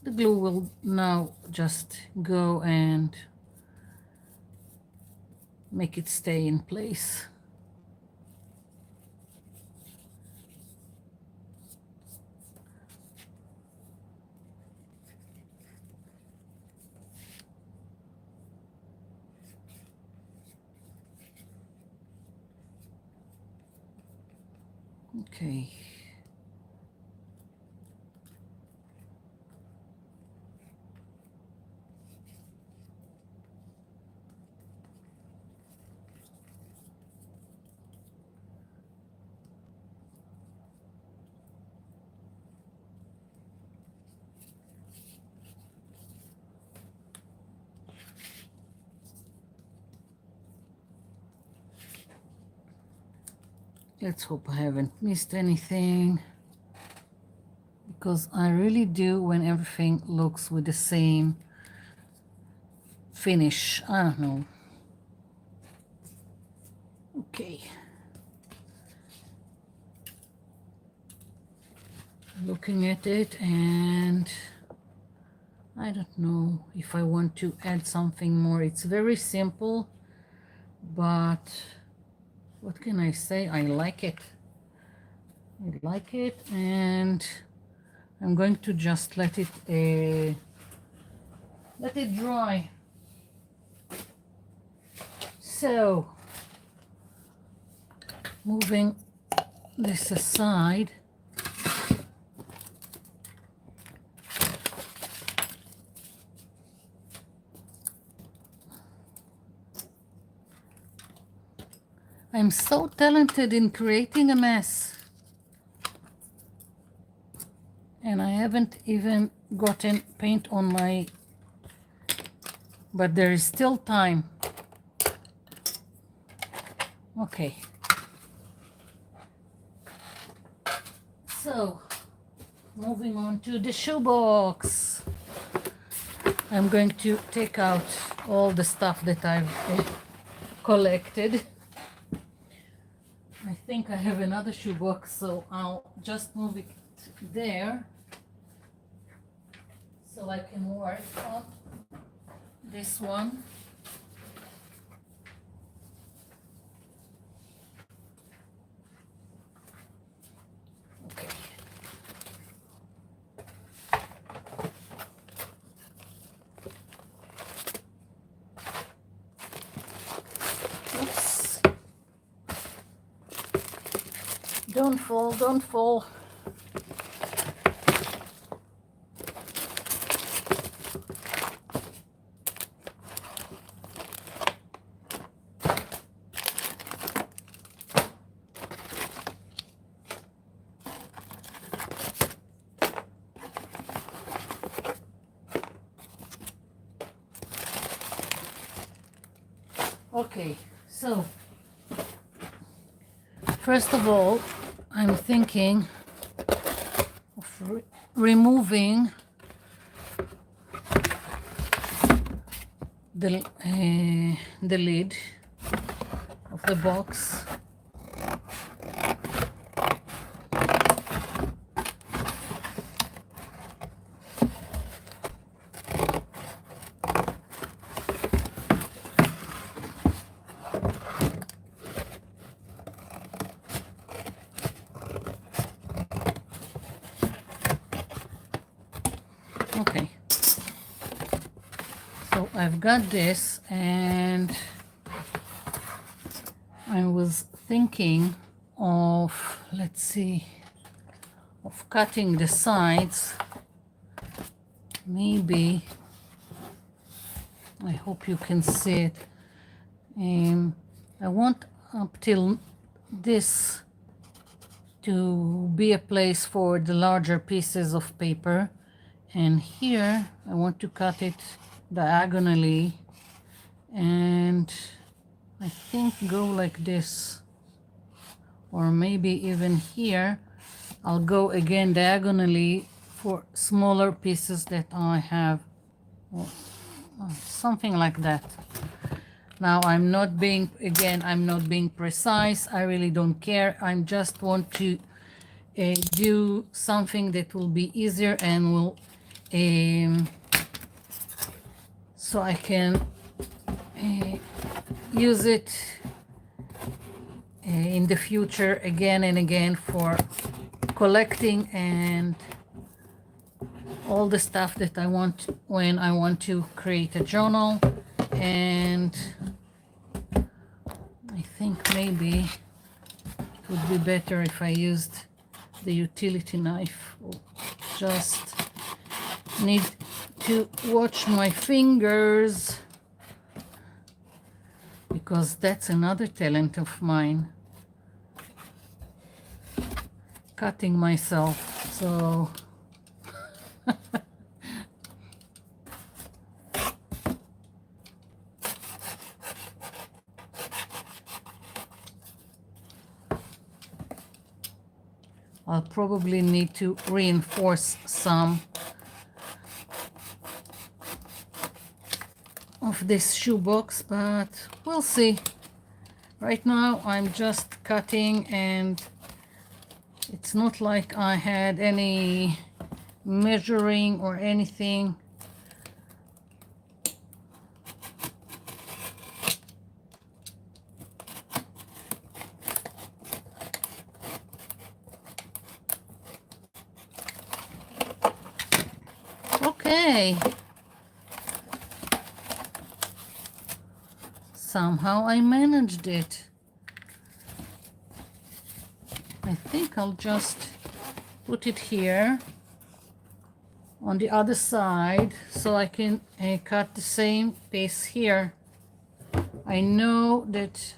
the glue will now just go and make it stay in place. Okay. Let's hope I haven't missed anything, because I really do when everything looks with the same finish. I don't know. Okay. Looking at it, and I don't know if I want to add something more. It's very simple, but what can I say? I like it. I like it, and I'm going to just let it dry. So, moving this aside, I'm so talented in creating a mess, and I haven't even gotten paint on my, but there is still time. Okay. So, moving on to the shoebox. I'm going to take out all the stuff that I've collected. I think I have another shoebox, so I'll just move it there so I can work on this one. Okay. Oops. Don't fall, don't fall. Okay, so first of all, I'm thinking of removing the lid of the box. Okay, so I've got this, and I was thinking of, let's see, of cutting the sides. Maybe, I hope you can see it. I want up till this to be a place for the larger pieces of paper, And here I want to cut it diagonally, and I think go like this, or maybe even here I'll go again diagonally for smaller pieces that I have, or something like that. Now I'm not being precise. I really don't care. I just want to do something that will be easier and will so I can use it in the future again and again for collecting and all the stuff that I want when I want to create a journal. And I think maybe it would be better if I used the utility knife. Just need to watch my fingers, because that's another talent of mine, cutting myself. So I'll probably need to reinforce some of this shoebox, but we'll see. Right now I'm just cutting, and it's not like I had any measuring or anything. Okay. Somehow I managed it. I think I'll just put it here on the other side so I can cut the same piece here. I know that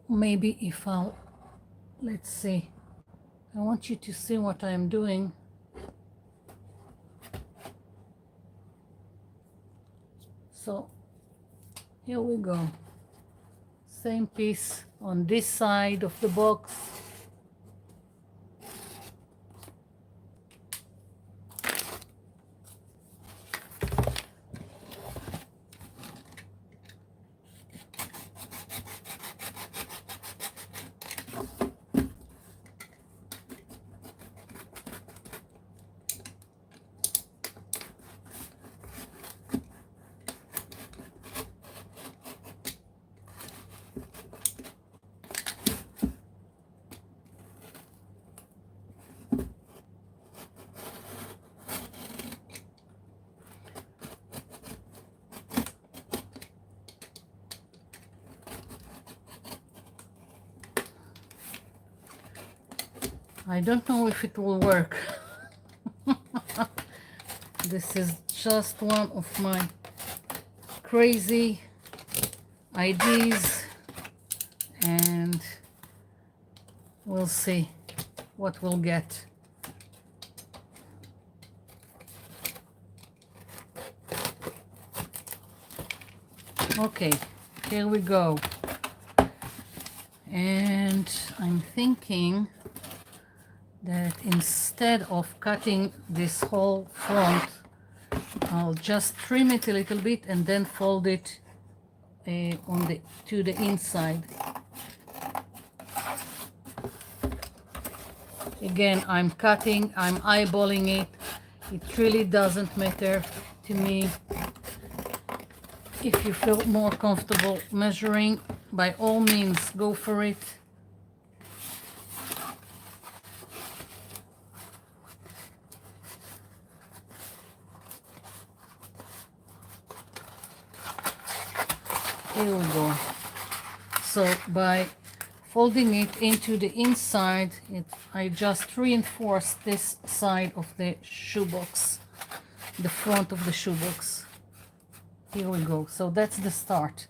maybe if I'll, let's see, I want you to see what I'm doing. So here we go. Same piece on this side of the box. I don't know if it will work. This is just one of my crazy ideas, and we'll see what we'll get. Okay, here we go. And I'm thinking that instead of cutting this whole front, I'll just trim it a little bit and then fold it to the inside. Again, I'm cutting, I'm eyeballing it. It really doesn't matter to me. If you feel more comfortable measuring, by all means, go for it. Here we go. So by folding it into the inside, I just reinforce this side of the shoebox, the front of the shoebox. Here we go. So that's the start.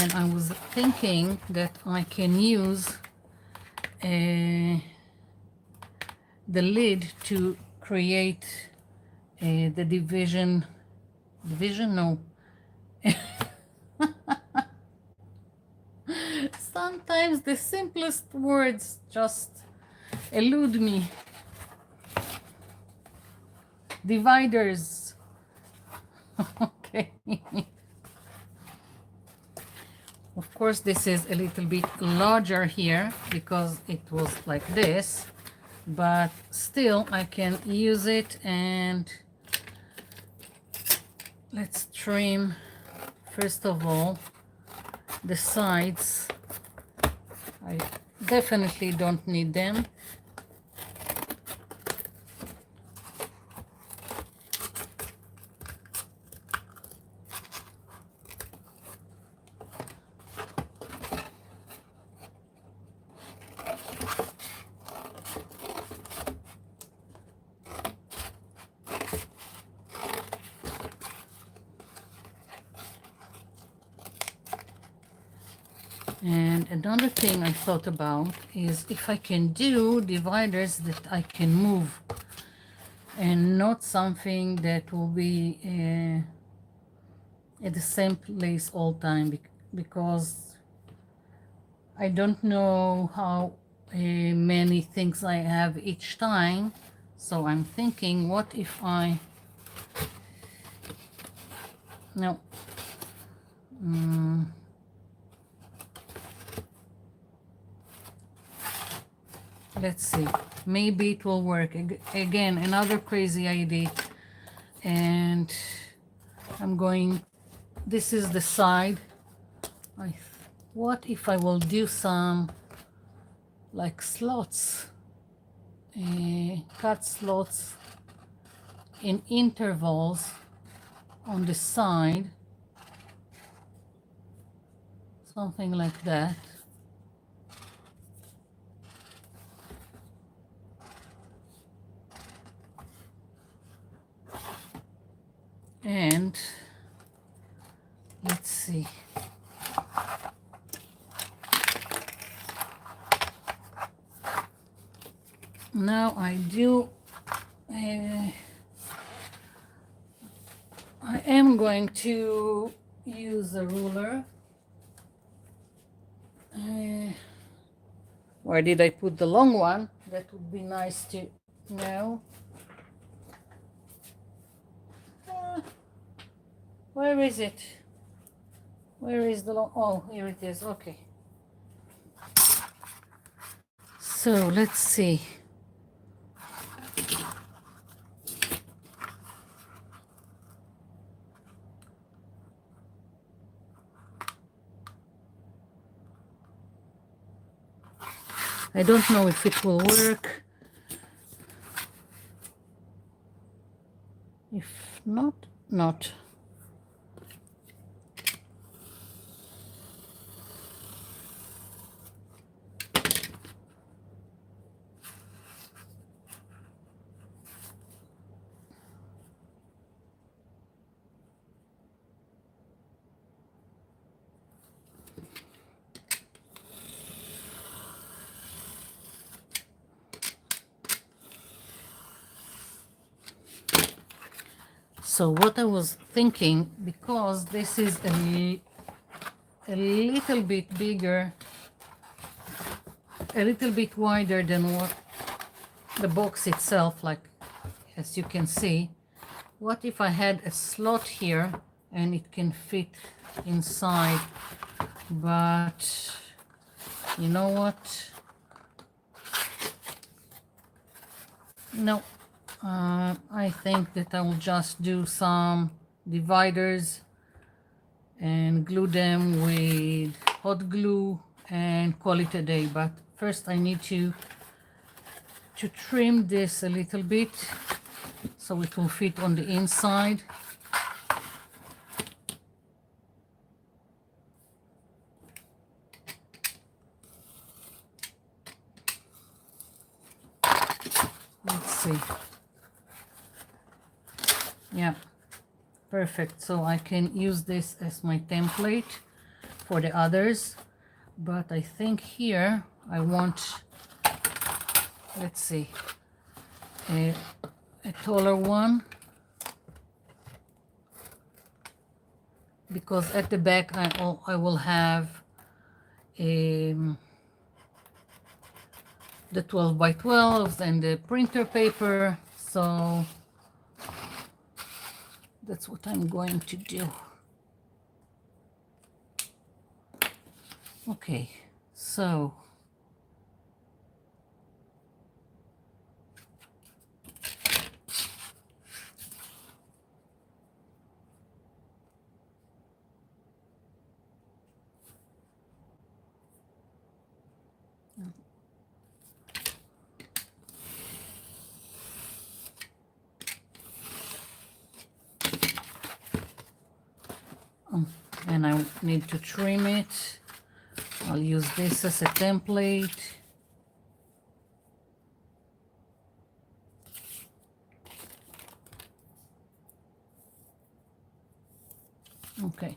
and I was thinking that I can use the lid to create the division, no. Sometimes the simplest words just elude me. Dividers. Okay. Of course, this is a little bit larger here because it was like this, but still I can use it. And let's trim first of all the sides. I definitely don't need them. And another thing I thought about is if I can do dividers that I can move and not something that will be at the same place all time, because I don't know how many things I have each time. So I'm thinking, what if I... No. Let's see, maybe it will work. Again, another crazy idea. And I'm going, this is the side. What if I will do some like slots, cut slots in intervals on the side, something like that. And let's see. Now I am going to use a ruler. Where did I put the long one? That would be nice to know. Where is it? Where is the long? Oh, here it is. Okay. So let's see. I don't know if it will work. If not, not. So what I was thinking, because this is a little bit bigger, a little bit wider than what the box itself, like as you can see, what if I had a slot here and it can fit inside? But you know what? No. I think that I will just do some dividers and glue them with hot glue and call it a day. But first I need to trim this a little bit so it will fit on the inside. Let's see. Yeah, perfect. So I can use this as my template. for the others, but I think here I want, let's see, a taller one, because at the back I will have the 12 by 12s and the printer paper, so that's what I'm going to do. Okay, so and I need to trim it. I'll use this as a template. Okay.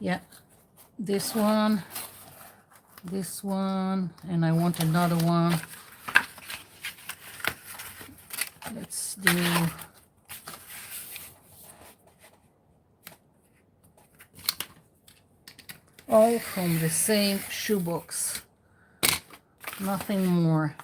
Yeah, this one, and I want another one. Let's do all from the same shoebox, nothing more.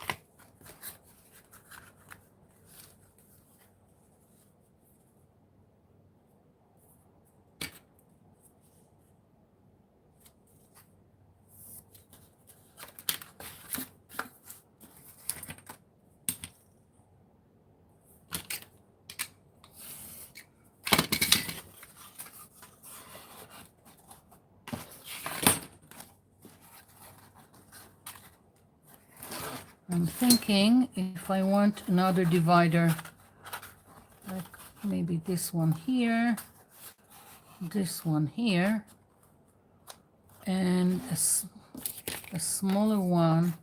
I'm thinking if I want another divider, like maybe this one here, this one here, and a smaller one.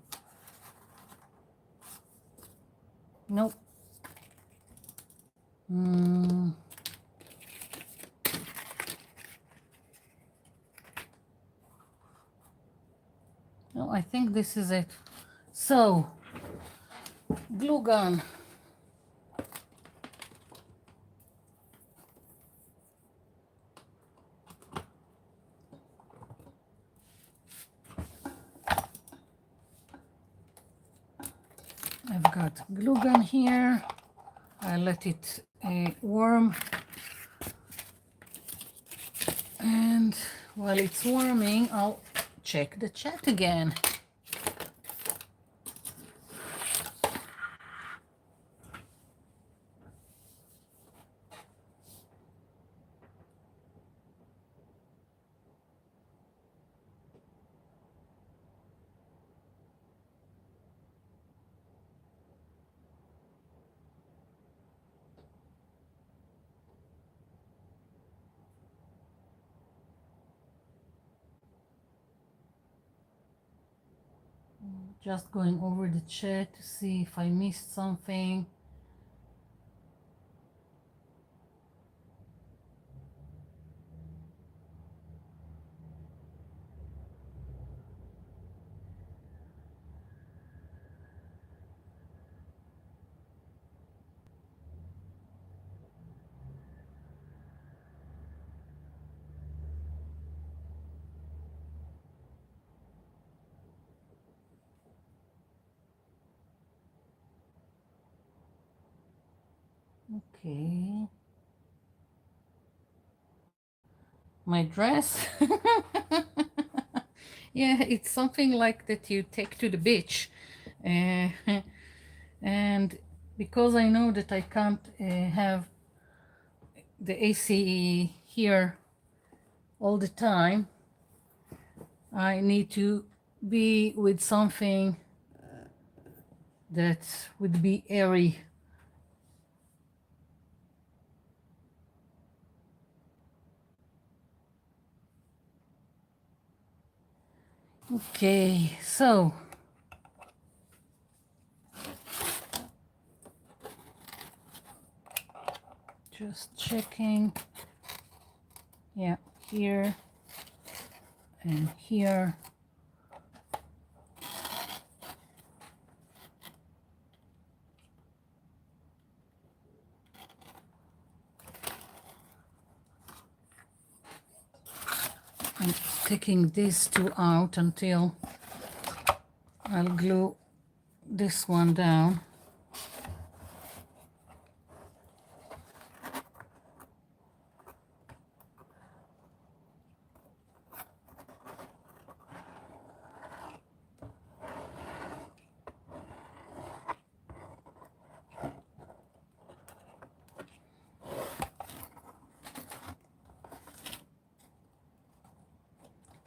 Nope. No, I think this is it. So, glue gun. I've got glue gun here. I let it warm, and while it's warming, I'll check the chat again. Just going over the chat to see if I missed something. Okay. My dress. Yeah, it's something like that you take to the beach. Uh, and because I know that I can't have the ACE here all the time, I need to be with something that would be airy. Okay, so just checking. Yeah, here and here. I'm taking these two out until I'll glue this one down.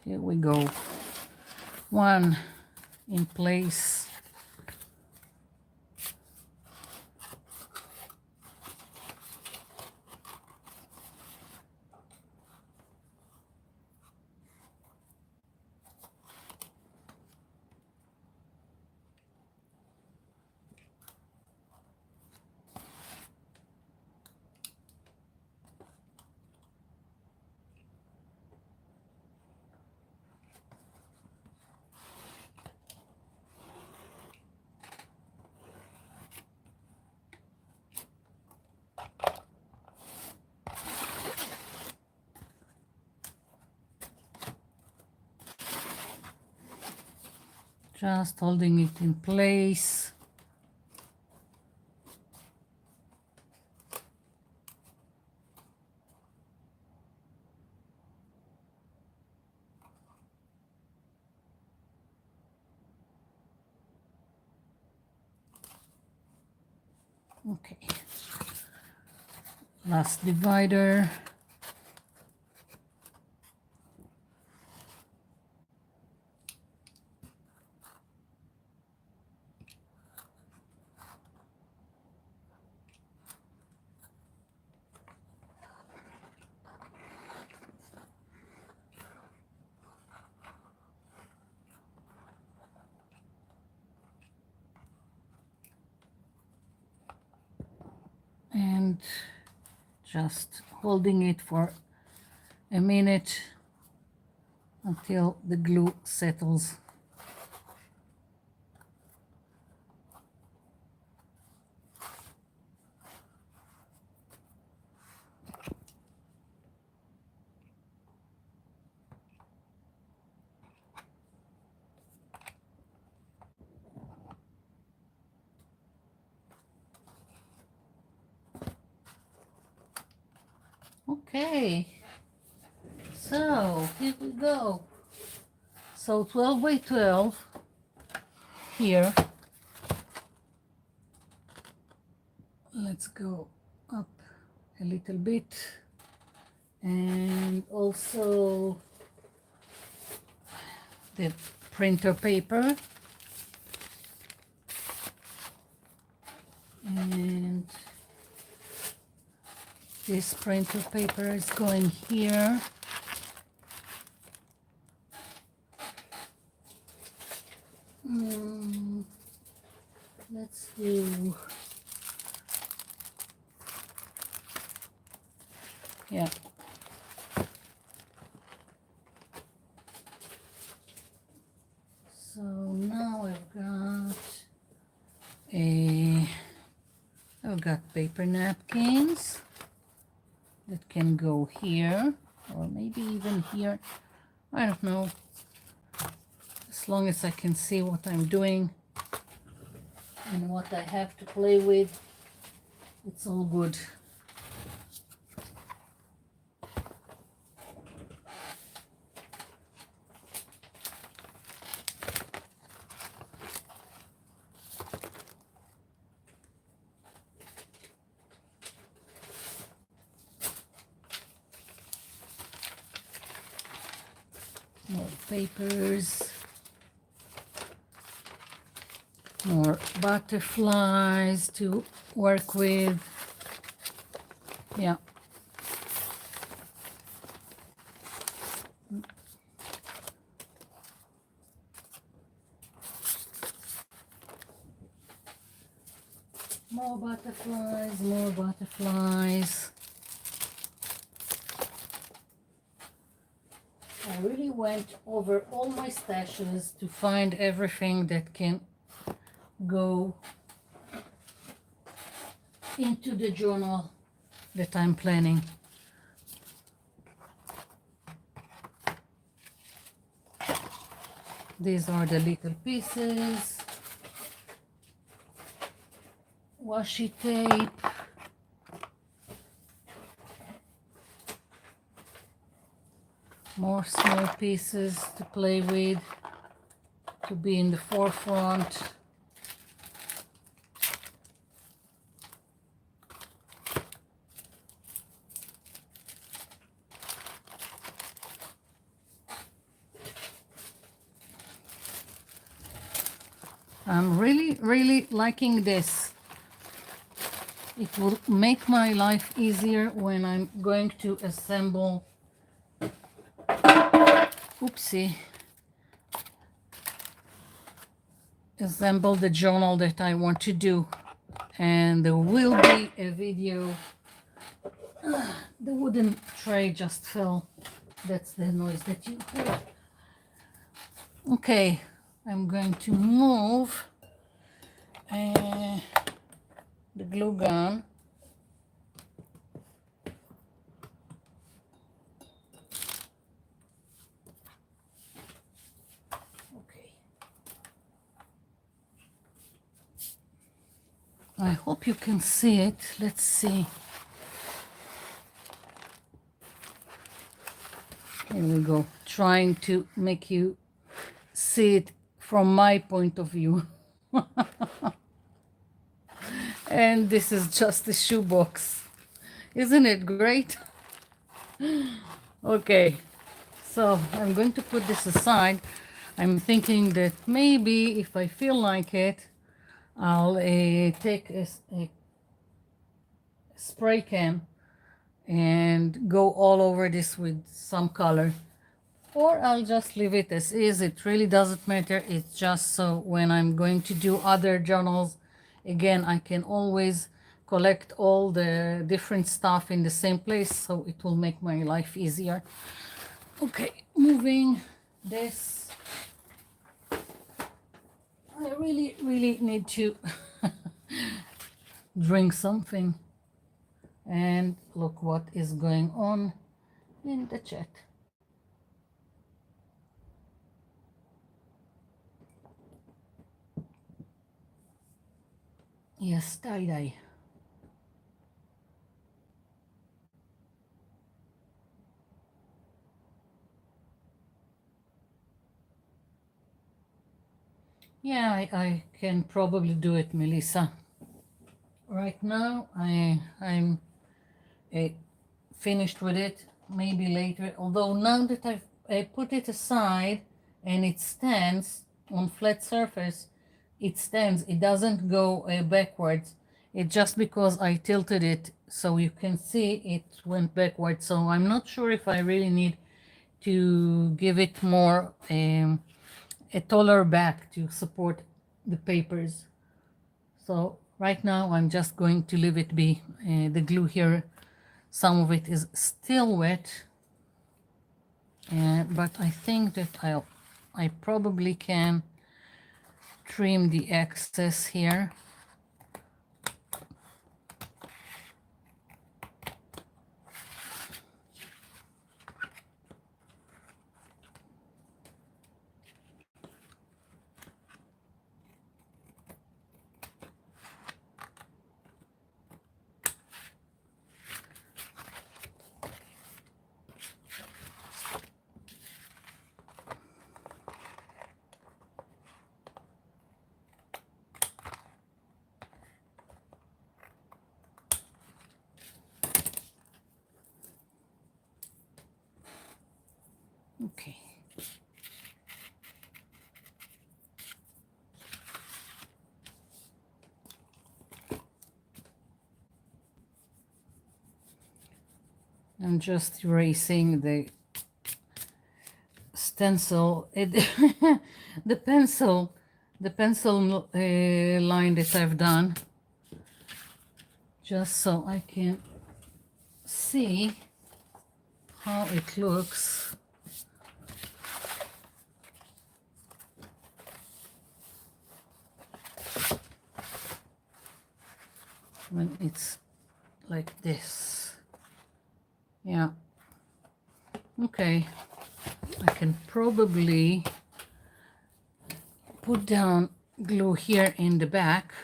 Here we go. One in place. Just holding it in place. Okay. Last divider. And just holding it for a minute until the glue settles. Okay, so here we go. So 12 by 12 here. Let's go up a little bit, and also the printer paper, and this printer paper is going here. Let's do, yeah. So now I've got paper napkins that can go here, or maybe even here. I don't know. As long as I can see what I'm doing and what I have to play with, it's all good. More papers, more butterflies to work with. Yeah. More butterflies, more butterflies. I really went over all my stashes to find everything that can go into the journal that I'm planning. These are the little pieces. Washi tape. More small pieces to play with, to be in the forefront. I'm really liking this. It will make my life easier when I'm going to assemble. Oopsie. Assemble the journal that I want to do. And there will be a video. The wooden tray just fell. That's the noise that you heard. Okay, I'm going to move the glue gun. Okay. I hope you can see it. Let's see. Here we go. Trying to make you see it from my point of view. And this is just a shoebox. Isn't it great? Okay, so I'm going to put this aside. I'm thinking that maybe if I feel like it, I'll take a spray can and go all over this with some color. Or I'll just leave it as is. It really doesn't matter. It's just so when I'm going to do other journals, again, I can always collect all the different stuff in the same place, so it will make my life easier. Okay, moving this. I really need to drink something. And look what is going on in the chat. Yes, tie-dye. Yeah, I can probably do it, Melissa. Right now, I'm finished with it. Maybe later. Although now that I put it aside and it stands on flat surface, it stands. It doesn't go backwards. It just because I tilted it, so you can see it went backwards. So I'm not sure if I really need to give it more a taller back to support the papers. So right now I'm just going to leave it be. The glue here, some of it is still wet, but I think that I probably can trim the excess here. Okay. I'm just erasing the stencil, the pencil line that I've done. just so I can see how it looks when it's like this. Yeah. Okay. I can probably put down glue here in the back.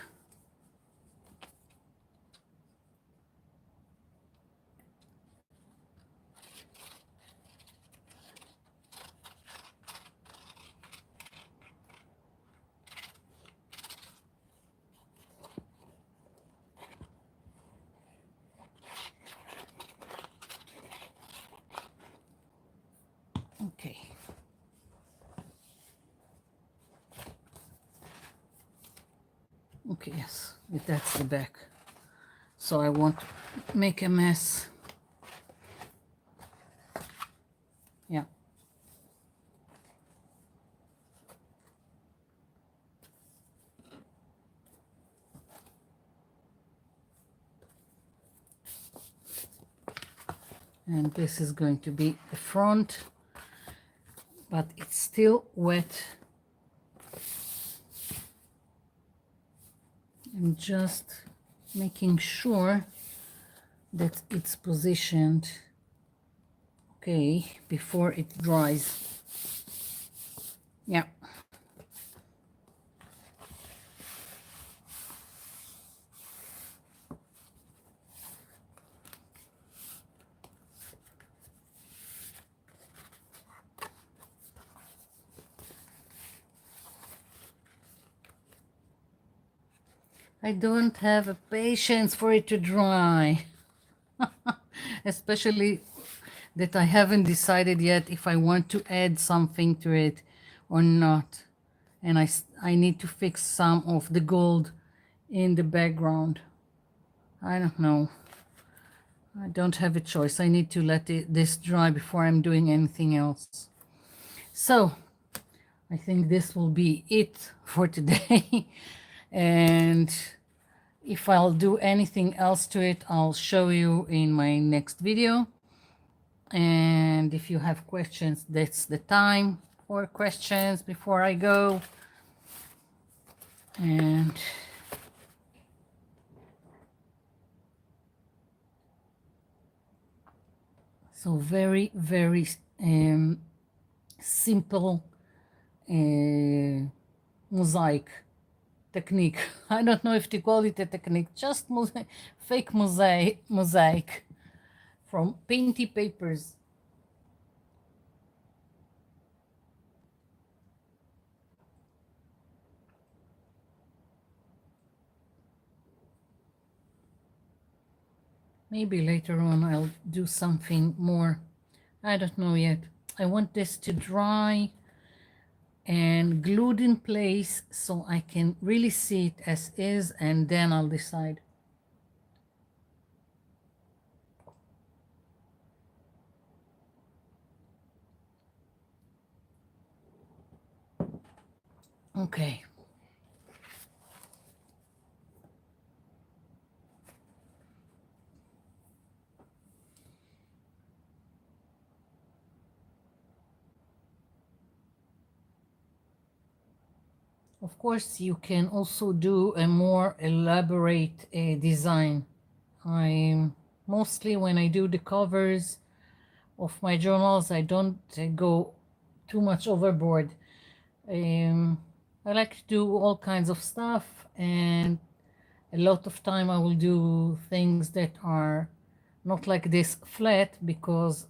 Okay. Okay, yes, that's the back. So I won't make a mess. Yeah. And this is going to be the front, but it's still wet. I'm just making sure that it's positioned okay before it dries. Yeah. I don't have a patience for it to dry. Especially that I haven't decided yet if I want to add something to it or not. And I need to fix some of the gold in the background. I don't know. I don't have a choice. I need to let this dry before I'm doing anything else. So I think this will be it for today. And if I'll do anything else to it, I'll show you in my next video. And if you have questions, that's the time for questions before I go. And so very, very simple mosaic technique. I don't know if to call it a technique, just fake mosaic from painty papers. Maybe later on I'll do something more. I don't know yet. I want this to dry and glued in place so I can really see it as is, and then I'll decide. Okay. Of course, you can also do a more elaborate design. Mostly when I do the covers of my journals, I don't go too much overboard. I like to do all kinds of stuff, and a lot of time I will do things that are not like this flat, because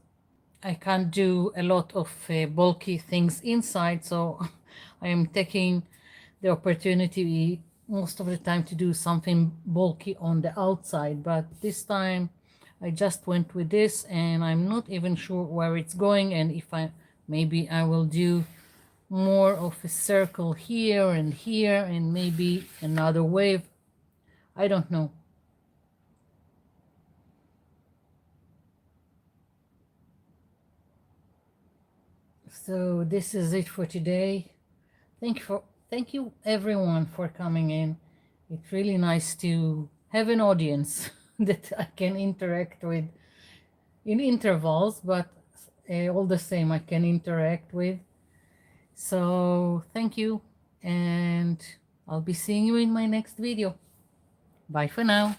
I can't do a lot of bulky things inside, so I am taking the opportunity most of the time to do something bulky on the outside. But this time I just went with this, and I'm not even sure where it's going, and if maybe I will do more of a circle here and maybe another wave. I don't know. So this is it for today. Thank you everyone for coming in. It's really nice to have an audience. that I can interact with in intervals, but all the same I can interact with. So thank you, and I'll be seeing you in my next video. Bye for now.